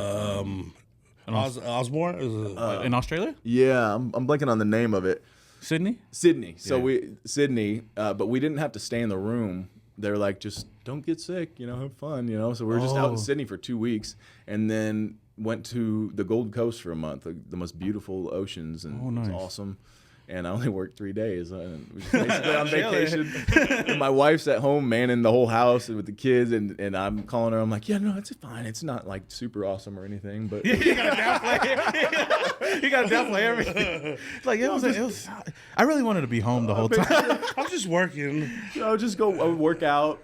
Osborne? In Australia? Yeah, I'm blanking on the name of it. Sydney. So Sydney, but we didn't have to stay in the room. They're like, just don't get sick, have fun, So we were just out in Sydney for 2 weeks, and then went to the Gold Coast for a month, like the most beautiful oceans, and it was awesome. And I only worked 3 days. We were just basically on vacation. And my wife's at home manning the whole house with the kids, and I'm calling her. I'm like, yeah, no, it's fine. It's not like super awesome or anything, but you gotta downplay. You gotta downplay everything. Like it was. I really wanted to be home the whole time. I'm just working. Just go work out.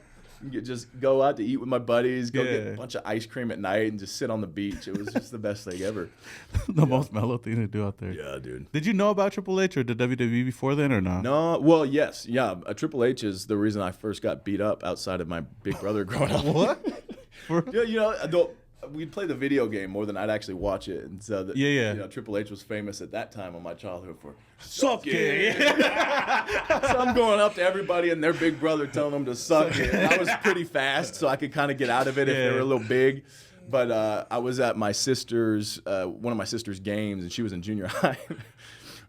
Just go out to eat with my buddies, go get a bunch of ice cream at night, and just sit on the beach. It was just the best thing ever. The most mellow thing to do out there. Yeah, dude. Did you know about Triple H or the WWE before then or not? No. Well, yes. Yeah. Triple H is the reason I first got beat up outside of my big brother growing up. What? We'd play the video game more than I'd actually watch it. And so, Triple H was famous at that time in my childhood for suck it. So I'm going up to everybody and their big brother telling them to suck it. And I was pretty fast, so I could kind of get out of it if they were a little big. But I was at my sister's, one of my sister's games, and she was in junior high.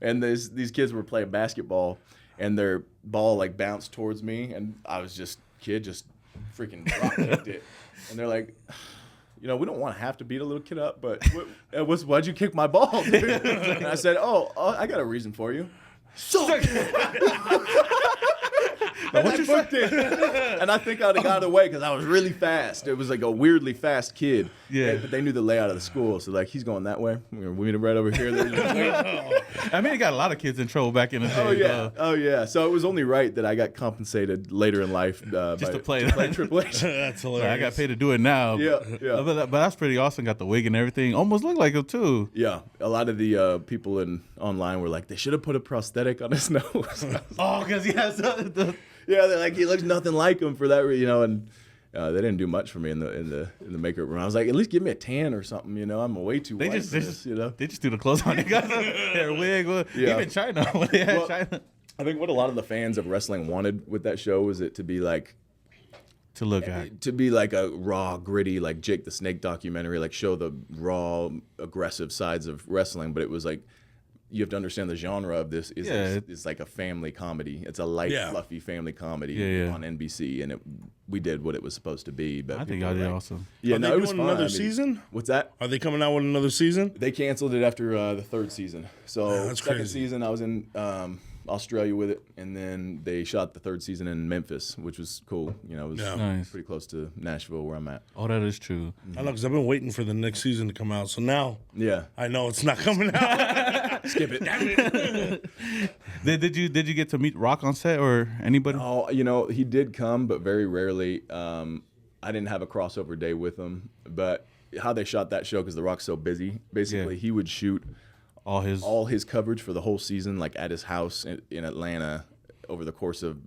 And these kids were playing basketball, and their ball bounced towards me, and I was just freaking rock kicked it. And they're like, we don't want to have to beat a little kid up, but why'd you kick my ball, dude? And I said, I got a reason for you. Suck it. What you booked it. And I think I'd have got away because I was really fast. It was like a weirdly fast kid. Yeah. But they knew the layout of the school, so he's going that way. We're going to meet him right over here. I mean, it got a lot of kids in trouble back in the day. Oh yeah. So it was only right that I got compensated later in life to play Triple H. That's hilarious. I got paid to do it now. Yeah. But that's pretty awesome. Got the wig and everything. Almost looked like him too. Yeah. A lot of the people online were like, they should have put a prosthetic on his nose. Because he has the. Yeah, they're like, he looks nothing like him for that, and they didn't do much for me in the makeup room. I was like, at least give me a tan or something, I'm way too white for this, They just do the clothes on. They got their wig. Even China, when they had China. I think what a lot of the fans of wrestling wanted with that show was it to be like, to look at. To be like a raw, gritty, like Jake the Snake documentary, show the raw, aggressive sides of wrestling, but it was like, you have to understand the genre of this is like a family comedy. It's a light, fluffy family comedy on NBC, and we did what it was supposed to be. But I think y'all did awesome. Yeah, Are they doing another season? What's that? Are they coming out with another season? They canceled it after the third season. So that's second crazy. season, I was in Australia with it, and then they shot the third season in Memphis, which was cool. You know, it was Nice. pretty close to Nashville where I'm at. Oh, that is true. I know, because I've been waiting for the next season to come out. So now Yeah, I know it's not coming out. skip it. Damn it. Did you get to meet Rock on set or anybody? Oh, you know, he did come, but very rarely. I didn't have a crossover day with him, but how they shot that show, because The Rock's so busy, basically he would shoot All his coverage for the whole season, like at his house in Atlanta over the course of,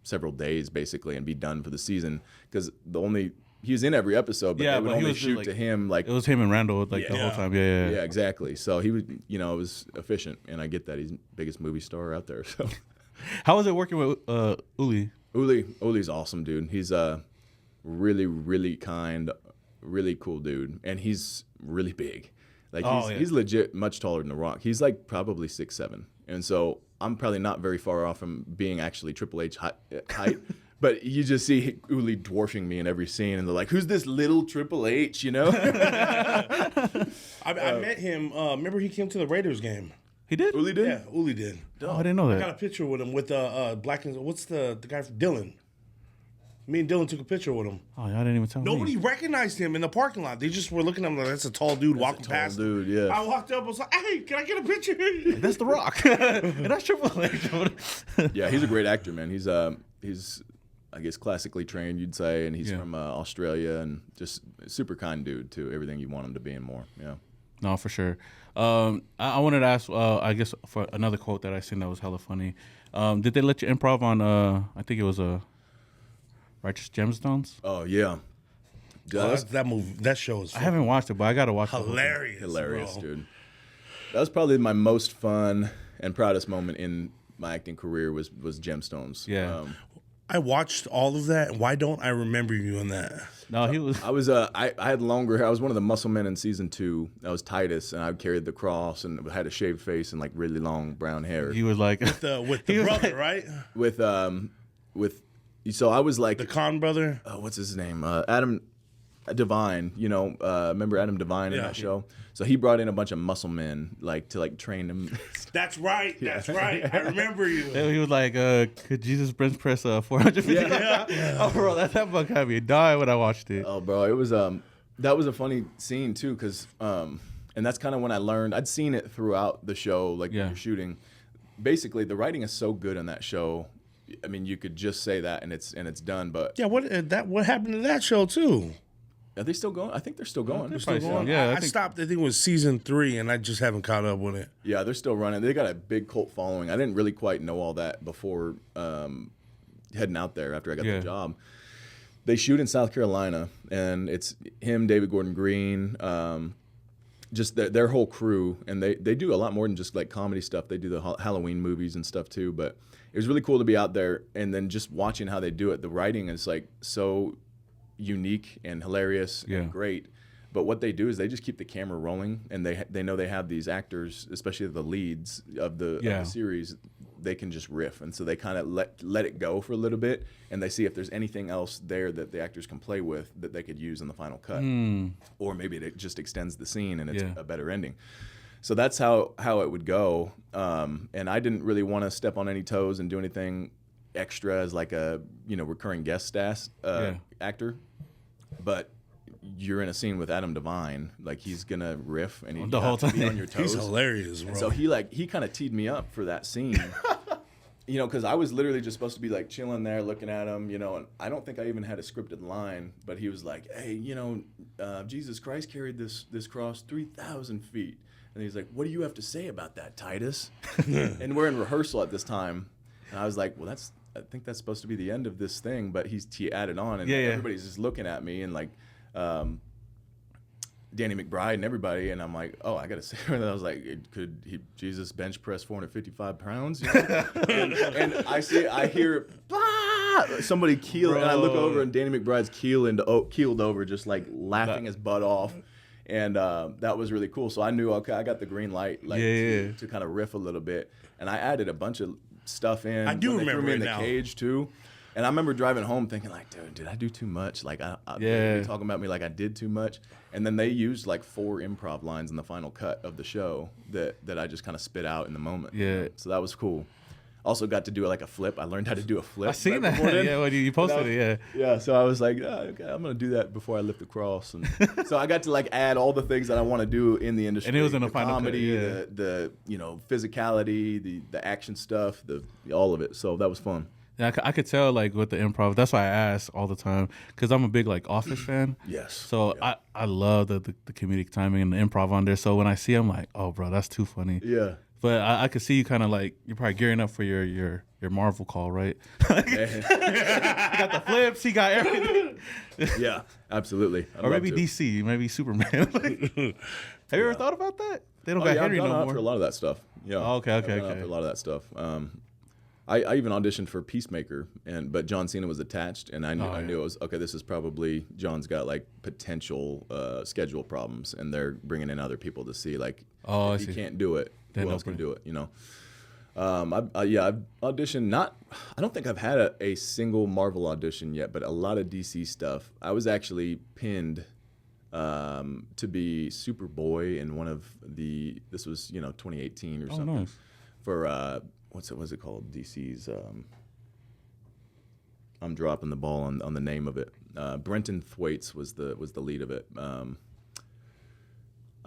several days, basically, and be done for the season. Because he was in every episode, but they would only shoot to him. Like, it was him and Randall the whole time. Yeah. yeah, exactly. So he would, it was efficient, and I get that. He's the biggest movie star out there. So How was it working with Uli? Uli's awesome, dude. He's really, really kind, really cool dude, and he's really big. Like he's legit much taller than The Rock. He's like probably 6'7", and so I'm probably not very far off from being actually Triple H height. But you just see Uli dwarfing me in every scene, and they're like, "Who's this little Triple H?" You know? I met him. Remember, he came to the Raiders game. He did? Uli did. Yeah, Uli did. Oh, I didn't know I got a that. picture with him with Black and what's the guy from Dylan? Me and Dylan took a picture with him. Oh, y'all didn't even tell Nobody me. recognized him in the parking lot. They just were looking at him like, that's a tall dude walking Tall past. dude, yeah. I walked up, I was like, hey, can I get a picture? That's The Rock. And that's Triple H. Yeah, he's a great actor, man. He's I guess classically trained, you'd say, and he's from Australia, and just a super kind dude too. Everything you want him to be and more. Yeah. No, for sure. I wanted to ask, I guess, for another quote that I seen that was hella funny. Did they let you improv on, I think it was Righteous Gemstones? Oh yeah. That show is I haven't watched it, but I got to watch it. hilarious, bro. Dude. That was probably my most fun and proudest moment in my acting career was Gemstones. Yeah. I watched all of that. Why don't I remember you in that? No, he was. I was I had longer hair. I was one of the muscle men in season 2. I was Titus, and I carried the cross and had a shaved face and like really long brown hair. He was like. With the He was brother, like- right? with so I was like The Khan brother. what's his name? Adam Devine. Remember Adam Devine in Yeah. that show? So he brought in a bunch of muscle men to train them. That's right. That's right. I remember you. He was like, could Jesus bench press 450? Yeah. Oh, bro, that book had me die when I watched it. Oh, bro, it was that was a funny scene too, because and that's kind of when I learned. I'd seen it throughout the show, like when you're shooting. Basically, the writing is so good on that show. I mean, you could just say that and it's done. But Yeah. What happened to that show too? are they still going? I think they're still going. They're probably still- Yeah, I I think- stopped. I think it was season 3, and I just haven't caught up with it. Yeah, they're still running. They got a big cult following. I didn't really quite know all that before heading out there after I got the job. They shoot in South Carolina, and it's him, David Gordon Green, just their whole crew, and they do a lot more than just like comedy stuff. They do the Halloween movies and stuff too. But it was really cool to be out there, and then just watching how they do it. The writing is like so unique and hilarious and great. But what they do is they just keep the camera rolling, and they know they have these actors, especially the leads of the series. They can just riff, and so they kind of let it go for a little bit, and they see if there's anything else there that the actors can play with that they could use in the final cut, or maybe it just extends the scene and it's a better ending. So that's how it would go, and I didn't really want to step on any toes and do anything extra as like a recurring guest actor, but you're in a scene with Adam Devine, like he's gonna riff and he's The whole be time. on your toes. He's hilarious, bro. And so he kind of teed me up for that scene, because I was literally just supposed to be like chilling there looking at him, and I don't think I even had a scripted line, but he was like, hey, Jesus Christ carried this cross 3,000 feet. And he's like, what do you have to say about that, Titus? And we're in rehearsal at this time. And I was like, well, I think that's supposed to be the end of this thing, but he added on, and everybody's just looking at me and like, Danny McBride and everybody, and I'm like, oh, I gotta say, and I was like, could Jesus bench press 455 pounds? And I hear somebody keel, and I look over, and Danny McBride's keeled over, just like laughing his butt off, and that was really cool. So I knew, okay, I got the green light, to kind of riff a little bit, and I added a bunch of stuff in. I do when they remember threw me it in the now. cage too. And I remember driving home thinking like, dude, did I do too much? Like, they talking about me like I did too much. And then they used like 4 improv lines in the final cut of the show that I just kind of spit out in the moment. Yeah. So that was cool. Also got to do like a flip. I learned how to do a flip. I seen that. Yeah, when you posted it. Yeah. Yeah. So I was like, okay, I'm gonna do that before I lift the cross. And so I got to like add all the things that I want to do in the industry. And it was in the final comedy, cut, the physicality, the action stuff, all of it. So that was fun. Yeah, I could tell like with the improv. That's why I ask all the time because I'm a big like Office fan. Yes. So I love the comedic timing and the improv on there. So when I see, I'm like, oh, bro, that's too funny. Yeah. But I could see you kind of like you're probably gearing up for your Marvel call, right? He got the flips. He got everything. Yeah, absolutely. Or maybe DC, maybe Superman. Have you ever thought about that? They don't got Henry I've no gone out more. for a lot of that stuff. Yeah. Oh, okay. I've gone out for a lot of that stuff. I even auditioned for Peacemaker, but John Cena was attached, and I knew it was okay. This is probably John's got like potential schedule problems, and they're bringing in other people to see like if he can't do it, who else can do it? You know. I've auditioned. I don't think I've had a single Marvel audition yet, but a lot of DC stuff. I was actually pinned to be Superboy in one of the. This was 2018 or something. Nice. For what's it called? DC's. I'm dropping the ball on the name of it. Brenton Thwaites was the lead of it.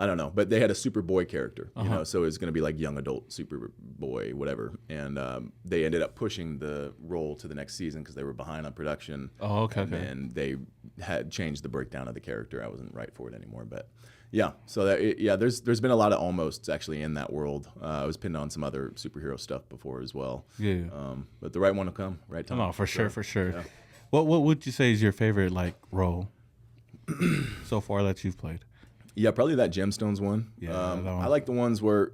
I don't know, but they had a Superboy character, so it was going to be like young adult Superboy, whatever. And they ended up pushing the role to the next season because they were behind on production. Oh, okay. And they had changed the breakdown of the character. I wasn't right for it anymore, but yeah. So there's been a lot of almosts actually in that world. I was pinned on some other superhero stuff before as well. Yeah. But the right one will come, right time. No, for sure. Yeah. What would you say is your favorite like role so far that you've played? Yeah, probably that Gemstones one. Yeah, that one. I like the ones where,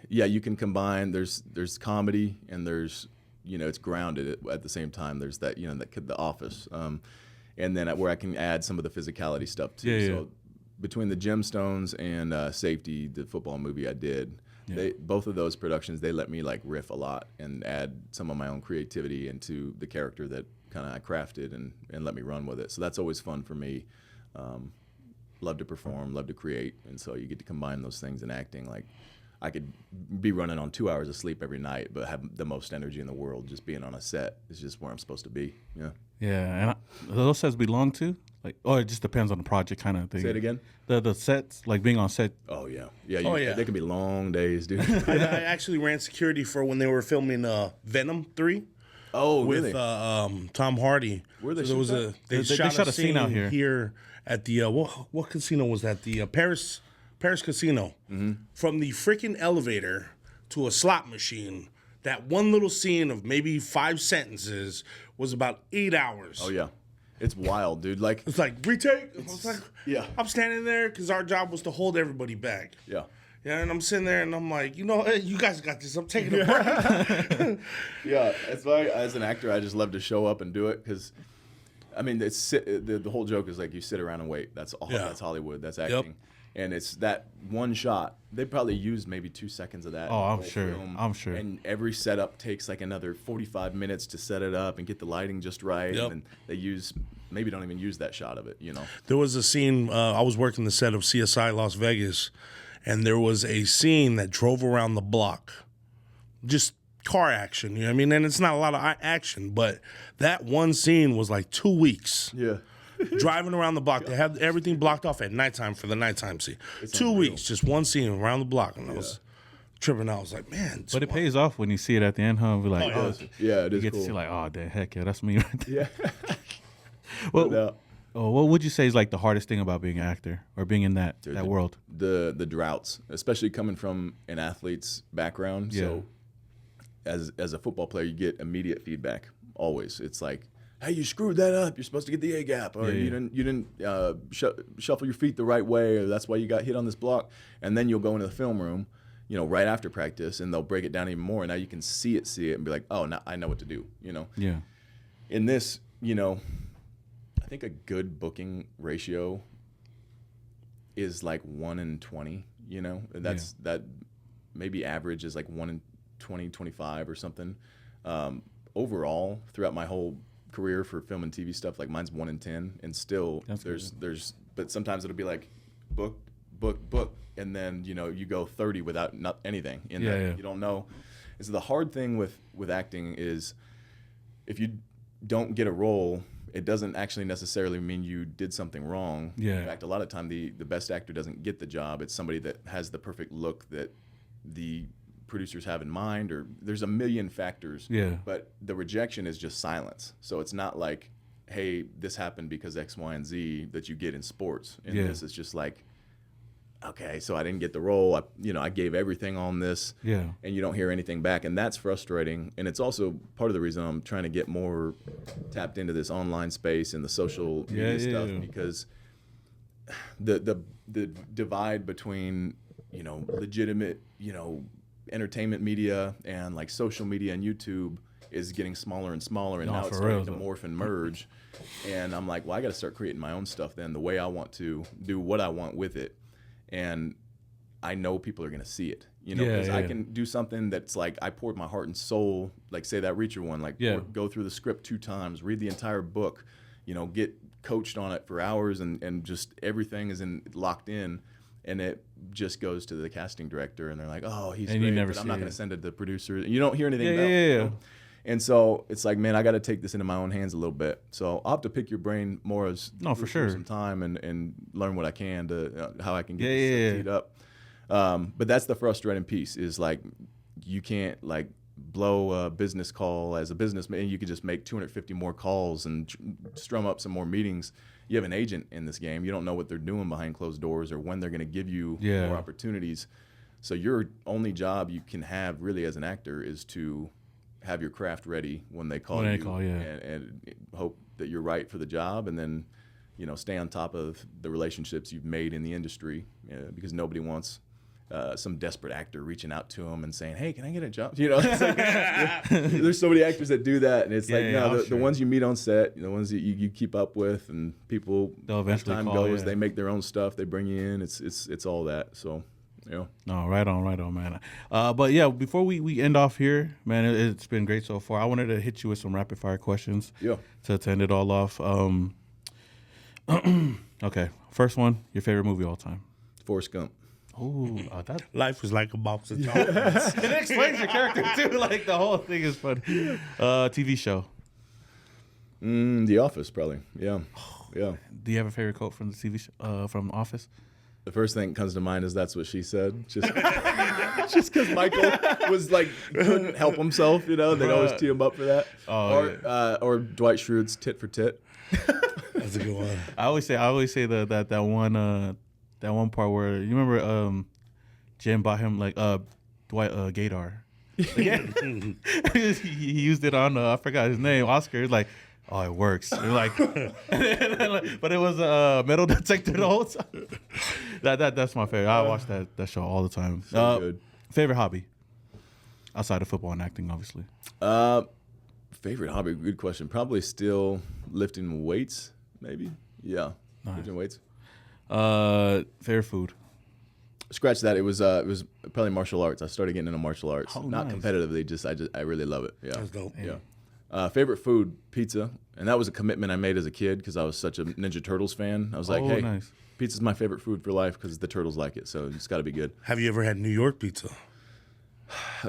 you can combine. There's comedy and there's it's grounded at the same time. There's that the Office, and then where I can add some of the physicality stuff too. Yeah, so between the Gemstones and Safety, the football movie I did, both of those productions they let me like riff a lot and add some of my own creativity into the character that kind of I crafted and let me run with it. So that's always fun for me. Love to perform, love to create, and so you get to combine those things in acting. Like I could be running on 2 hours of sleep every night, but have the most energy in the world. Just being on a set is just where I'm supposed to be. Yeah. Yeah, and those sets belong to like, it just depends on the project kind of thing. Say it again. The sets, like being on set. Oh yeah, yeah. They can be long days, dude. I actually ran security for when they were filming Venom 3. Oh, with really? Tom Hardy. Where they so shoot they shot a scene out here at the what casino was that? The Paris Casino. Mm-hmm. From the freaking elevator to a slot machine. That one little scene of maybe 5 sentences was about 8 hours. Oh yeah, it's wild, dude. Like it's like retake. I was like, yeah. I'm standing there because our job was to hold everybody back. Yeah. Yeah, and I'm sitting there and I'm like, hey, you guys got this. I'm taking a break. Yeah, it's why as an actor, I just love to show up and do it because, I mean, the whole joke is like you sit around and wait. That's all. Yeah. That's Hollywood. That's acting. Yep. And it's that one shot. They probably used maybe 2 seconds of that. Oh, I'm sure. I'm sure. And every setup takes like another 45 minutes to set it up and get the lighting just right. Yep. And they maybe don't even use that shot of it. There was a scene. I was working the set of CSI Las Vegas. And there was a scene that drove around the block. Just car action, you know what I mean? And it's not a lot of action, but that one scene was like 2 weeks. Yeah. Driving around the block. They had everything blocked off at nighttime for the nighttime scene. It's 2 weeks, just one scene around the block. And I was tripping out. I was like, man. But it pays off when you see it at the end, huh? Be like, it is you cool. get to see like, oh, damn, heck yeah, that's me right there. Yeah. Well, what would you say is like the hardest thing about being an actor or being in that world? The droughts, especially coming from an athlete's background. Yeah. So as a football player, you get immediate feedback always. It's like, hey, you screwed that up. You're supposed to get the A gap, or you didn't shuffle your feet the right way, or that's why you got hit on this block. And then you'll go into the film room, right after practice, and they'll break it down even more. And now you can see it, and be like, oh, now I know what to do. Yeah. In this, I think a good booking ratio is like 1 in 20, that maybe average is like 1 in 20, 25 or something. overall throughout my whole career for film and TV stuff, like mine's 1 in 10, and still there's but sometimes it'll be like book, and then you go 30 without anything in there. Yeah. You don't know. And so the hard thing with acting is if you don't get a role, it doesn't actually necessarily mean you did something wrong. Yeah. In fact, a lot of time the best actor doesn't get the job. It's somebody that has the perfect look that the producers have in mind, or there's a million factors. Yeah. But the rejection is just silence. So it's not like, hey, this happened because X, Y, and Z that you get in sports. And this is just like, okay, so I didn't get the role. I gave everything on this. Yeah. And you don't hear anything back, and that's frustrating. And it's also part of the reason I'm trying to get more tapped into this online space and the social media stuff, because the divide between legitimate entertainment media and like social media and YouTube is getting smaller and smaller, and now it's starting to morph and merge. And I'm like, well, I got to start creating my own stuff then, the way I want to do what I want with it. And I know people are going to see it, because I can do something that's like I poured my heart and soul, like say that Reacher one, like go through the script 2 times, read the entire book, get coached on it for hours, and just everything is locked in, and it just goes to the casting director, and they're like, oh, he's great, but I'm not going to send it to the producer. You don't hear anything about it. And so it's like, man, I got to take this into my own hands a little bit. So I'll have to pick your brain more as for sure some time and learn what I can to how I can get this teed up. But that's the frustrating piece is like you can't like blow a business call as a businessman. You could just make 250 more calls and strum up some more meetings. You have an agent in this game. You don't know what they're doing behind closed doors or when they're going to give you more opportunities. So your only job you can have really as an actor is to have your craft ready when they call and hope that you're right for the job, and then stay on top of the relationships you've made in the industry, because nobody wants some desperate actor reaching out to them and saying, hey, can I get a job? It's like, there's so many actors that do that, and it's the ones you meet on set, the ones that you keep up with, and people, they'll eventually as time goes, they make their own stuff, they bring you in, it's all that. So yeah. No, right on, man. But yeah, before we end off here, man, it's been great so far. I wanted to hit you with some rapid fire questions. Yeah. To end it all off. Okay, first one, your favorite movie of all time? Forrest Gump. Oh, that Life was like a box of chocolates. it explains your character too. Like the whole thing is funny. TV show. The Office, probably. Yeah. Yeah. Do you have a favorite quote from the TV show, from Office? The first thing that comes to mind is that's what she said. Just because Michael was like couldn't help himself, they'd always tee him up for that. Or Dwight Schrute's tit for tit. That's a good one. I always say that one part where you remember Jim bought him like Dwight Gator. He used it on I forgot his name, Oscar. He's like, oh, it works. Like, but it was a metal detector the whole time. That's my favorite. I watch that show all the time. So good. Favorite hobby outside of football and acting, obviously. Favorite hobby? Good question. Probably still lifting weights, maybe. Yeah, nice. Lifting weights. Favorite food? Scratch that. It was probably martial arts. I started getting into martial arts, not competitively. I really love it. Yeah, that's dope. Yeah. Favorite food, pizza, and that was a commitment I made as a kid because I was such a Ninja Turtles fan. I was like, hey, nice. Pizza's my favorite food for life because the turtles like it, so it's got to be good. Have you ever had New York pizza?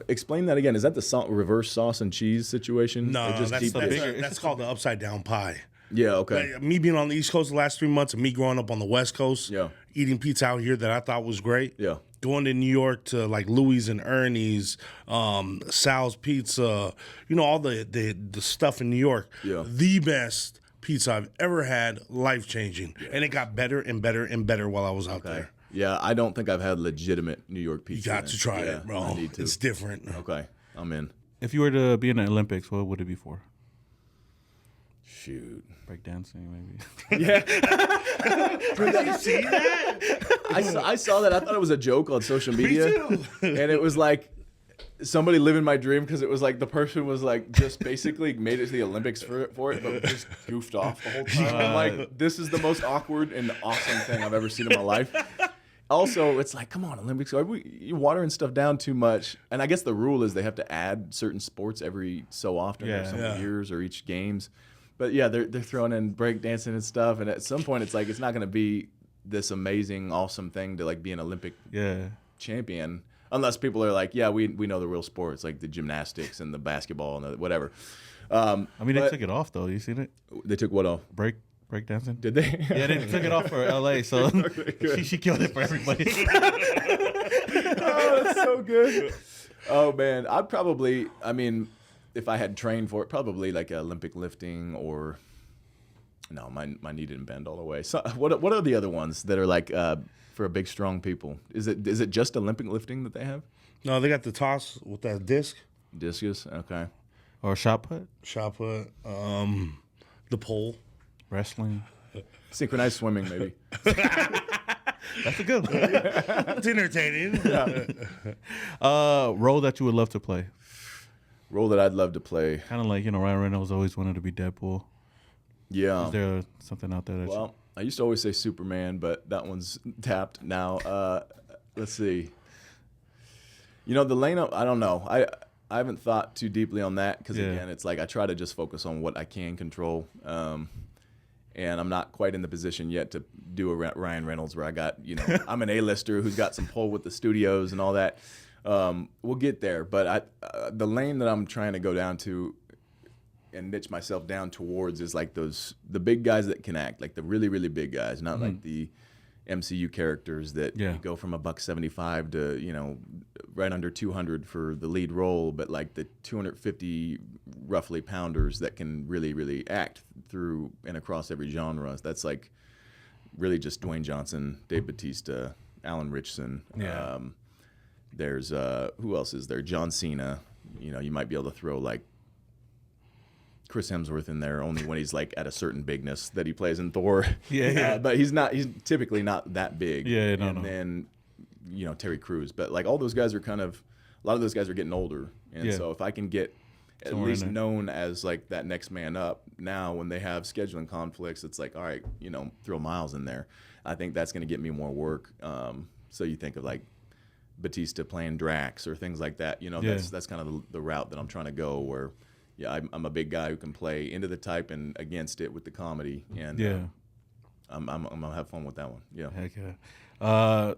Explain that again. Is that the reverse sauce and cheese situation? No, that's called the upside down pie. Yeah, okay. Like, me being on the East Coast the last 3 months and me growing up on the West Coast, eating pizza out here that I thought was great. Yeah. Going to New York to like Louis and Ernie's, Sal's Pizza, all the stuff in New York. Yeah. The best pizza I've ever had, life-changing. Yeah. And it got better and better and better while I was out there. Yeah, I don't think I've had legitimate New York pizza. You got to try it, bro. I need to. It's different. Okay, I'm in. If you were to be in the Olympics, what would it be for? Shoot. Breakdancing, maybe. Yeah. Did you see that? I saw that. I thought it was a joke on social media. Me too. And it was like somebody living my dream because it was like the person was like just basically made it to the Olympics for it, but just goofed off the whole time. I'm like, this is the most awkward and awesome thing I've ever seen in my life. also, it's like, come on, Olympics, you're watering stuff down too much. And I guess the rule is they have to add certain sports every so often, or so many years, or each games. But yeah, they're throwing in breakdancing and stuff. And at some point, it's like it's not going to be this amazing, awesome thing to like be an Olympic champion, unless people are like, yeah, we know the real sports, like the gymnastics and the basketball and the whatever. I mean, they took it off though. You seen it? They took what off? Breakdancing. Did they? Yeah, they took it off for LA, so she killed it for everybody. Oh, that's so good. Oh man, I mean, if I had trained for it, probably like Olympic lifting or. No, my knee didn't bend all the way. So what are the other ones that are like for big strong people? Is it just Olympic lifting that they have? No, they got the toss with that disc. Discus, okay. Or shot put. The pole. Wrestling. Synchronized swimming, maybe. That's a good one. It's entertaining. Role that you would love to play. Role that I'd love to play. Kind of like, Ryan Reynolds always wanted to be Deadpool. Yeah. Is there something out there that I used to always say Superman, but that one's tapped now. Let's see. The lane up, I don't know. I haven't thought too deeply on that because, again, it's like I try to just focus on what I can control. And I'm not quite in the position yet to do a Ryan Reynolds where I got, I'm an A-lister who's got some pull with the studios and all that. We'll get there. But the lane that I'm trying to go down to and niche myself down towards is like the big guys that can act, like the really, really big guys, not like the MCU characters that go from $175 to, right under 200 for the lead role, but like the 250 roughly pounders that can really, really act through and across every genre. That's like really just Dwayne Johnson, Dave Bautista, Alan Ritchson. Yeah. There's who else is there? John Cena. You might be able to throw like Chris Hemsworth in there only when he's like at a certain bigness that he plays in Thor. But he's typically not that big. Then Terry Crews, but like all those guys are a lot of those guys are getting older, and so if I can get at least known as like that next man up now when they have scheduling conflicts, it's like, all right, throw Miles in there. I think that's going to get me more work. So you think of like Batista playing Drax or things like that. That's kind of the route that I'm trying to go where. Yeah, I'm a big guy who can play into the type and against it with the comedy, and I'm gonna have fun with that one. Yeah. Heck yeah.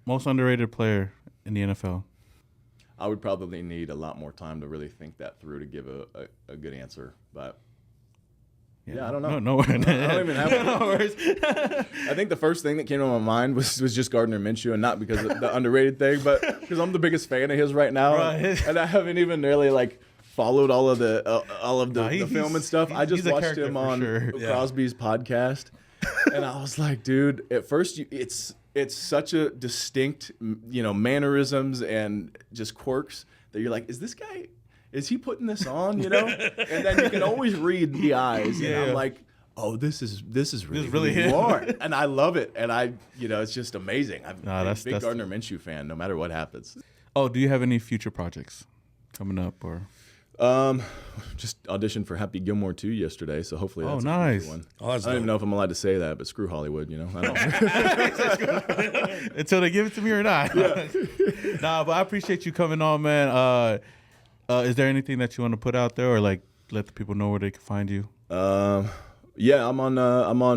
Most underrated player in the NFL. I would probably need a lot more time to really think that through to give a good answer, but I don't know. No, I don't even have one. No worries. I think the first thing that came to my mind was just Gardner Minshew, and not because of the underrated thing, but because I'm the biggest fan of his right now, and I haven't even really like. Followed all of the film and stuff. I just watched him on Crosby's podcast, and I was like, dude. At first, it's such a distinct, mannerisms and just quirks that you're like, is this guy? Is he putting this on? And then you can always read the eyes, and I'm like, oh, this is really who you are, and I love it, and it's just amazing. I'm a big Gardner Minshew fan, no matter what happens. Oh, do you have any future projects coming up or? Just auditioned for Happy Gilmore 2 yesterday, so hopefully that's nice. a one. I don't even know if I'm allowed to say that, but screw Hollywood, I don't. Until they give it to me or not. Nah, but I appreciate you coming on, man. Is there anything that you want to put out there or like let the people know where they can find you? Yeah, I'm on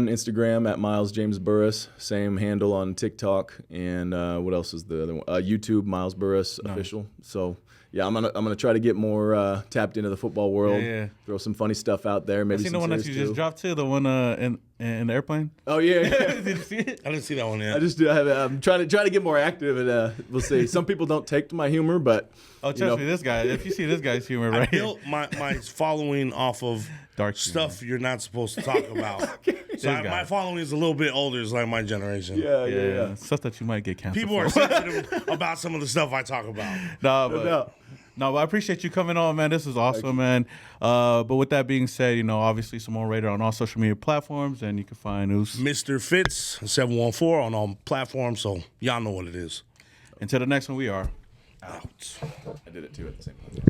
Instagram at Miles James Burris, same handle on TikTok, and what else is the other one? YouTube, Miles Burris Official. So yeah, I'm gonna try to get more tapped into the football world. Throw some funny stuff out there. Maybe I seen the one that you just dropped too. The one in the airplane. Oh yeah. Did you see it? I didn't see that one yet. I'm trying to get more active, and we'll see. Some people don't take to my humor, but trust me, this guy. If you see this guy's humor, right? I built my following off of dark stuff you're not supposed to talk about. So my following is a little bit older. It's like my generation. Yeah. Stuff that you might get canceled. People are sensitive about some of the stuff I talk about. No, but I appreciate you coming on, man. This is awesome, man. But with that being said, obviously Simone Raider on all social media platforms, and you can find us Mr. Fitz 714 on all platforms. So y'all know what it is. Until the next one, we are out. I did it too at the same time.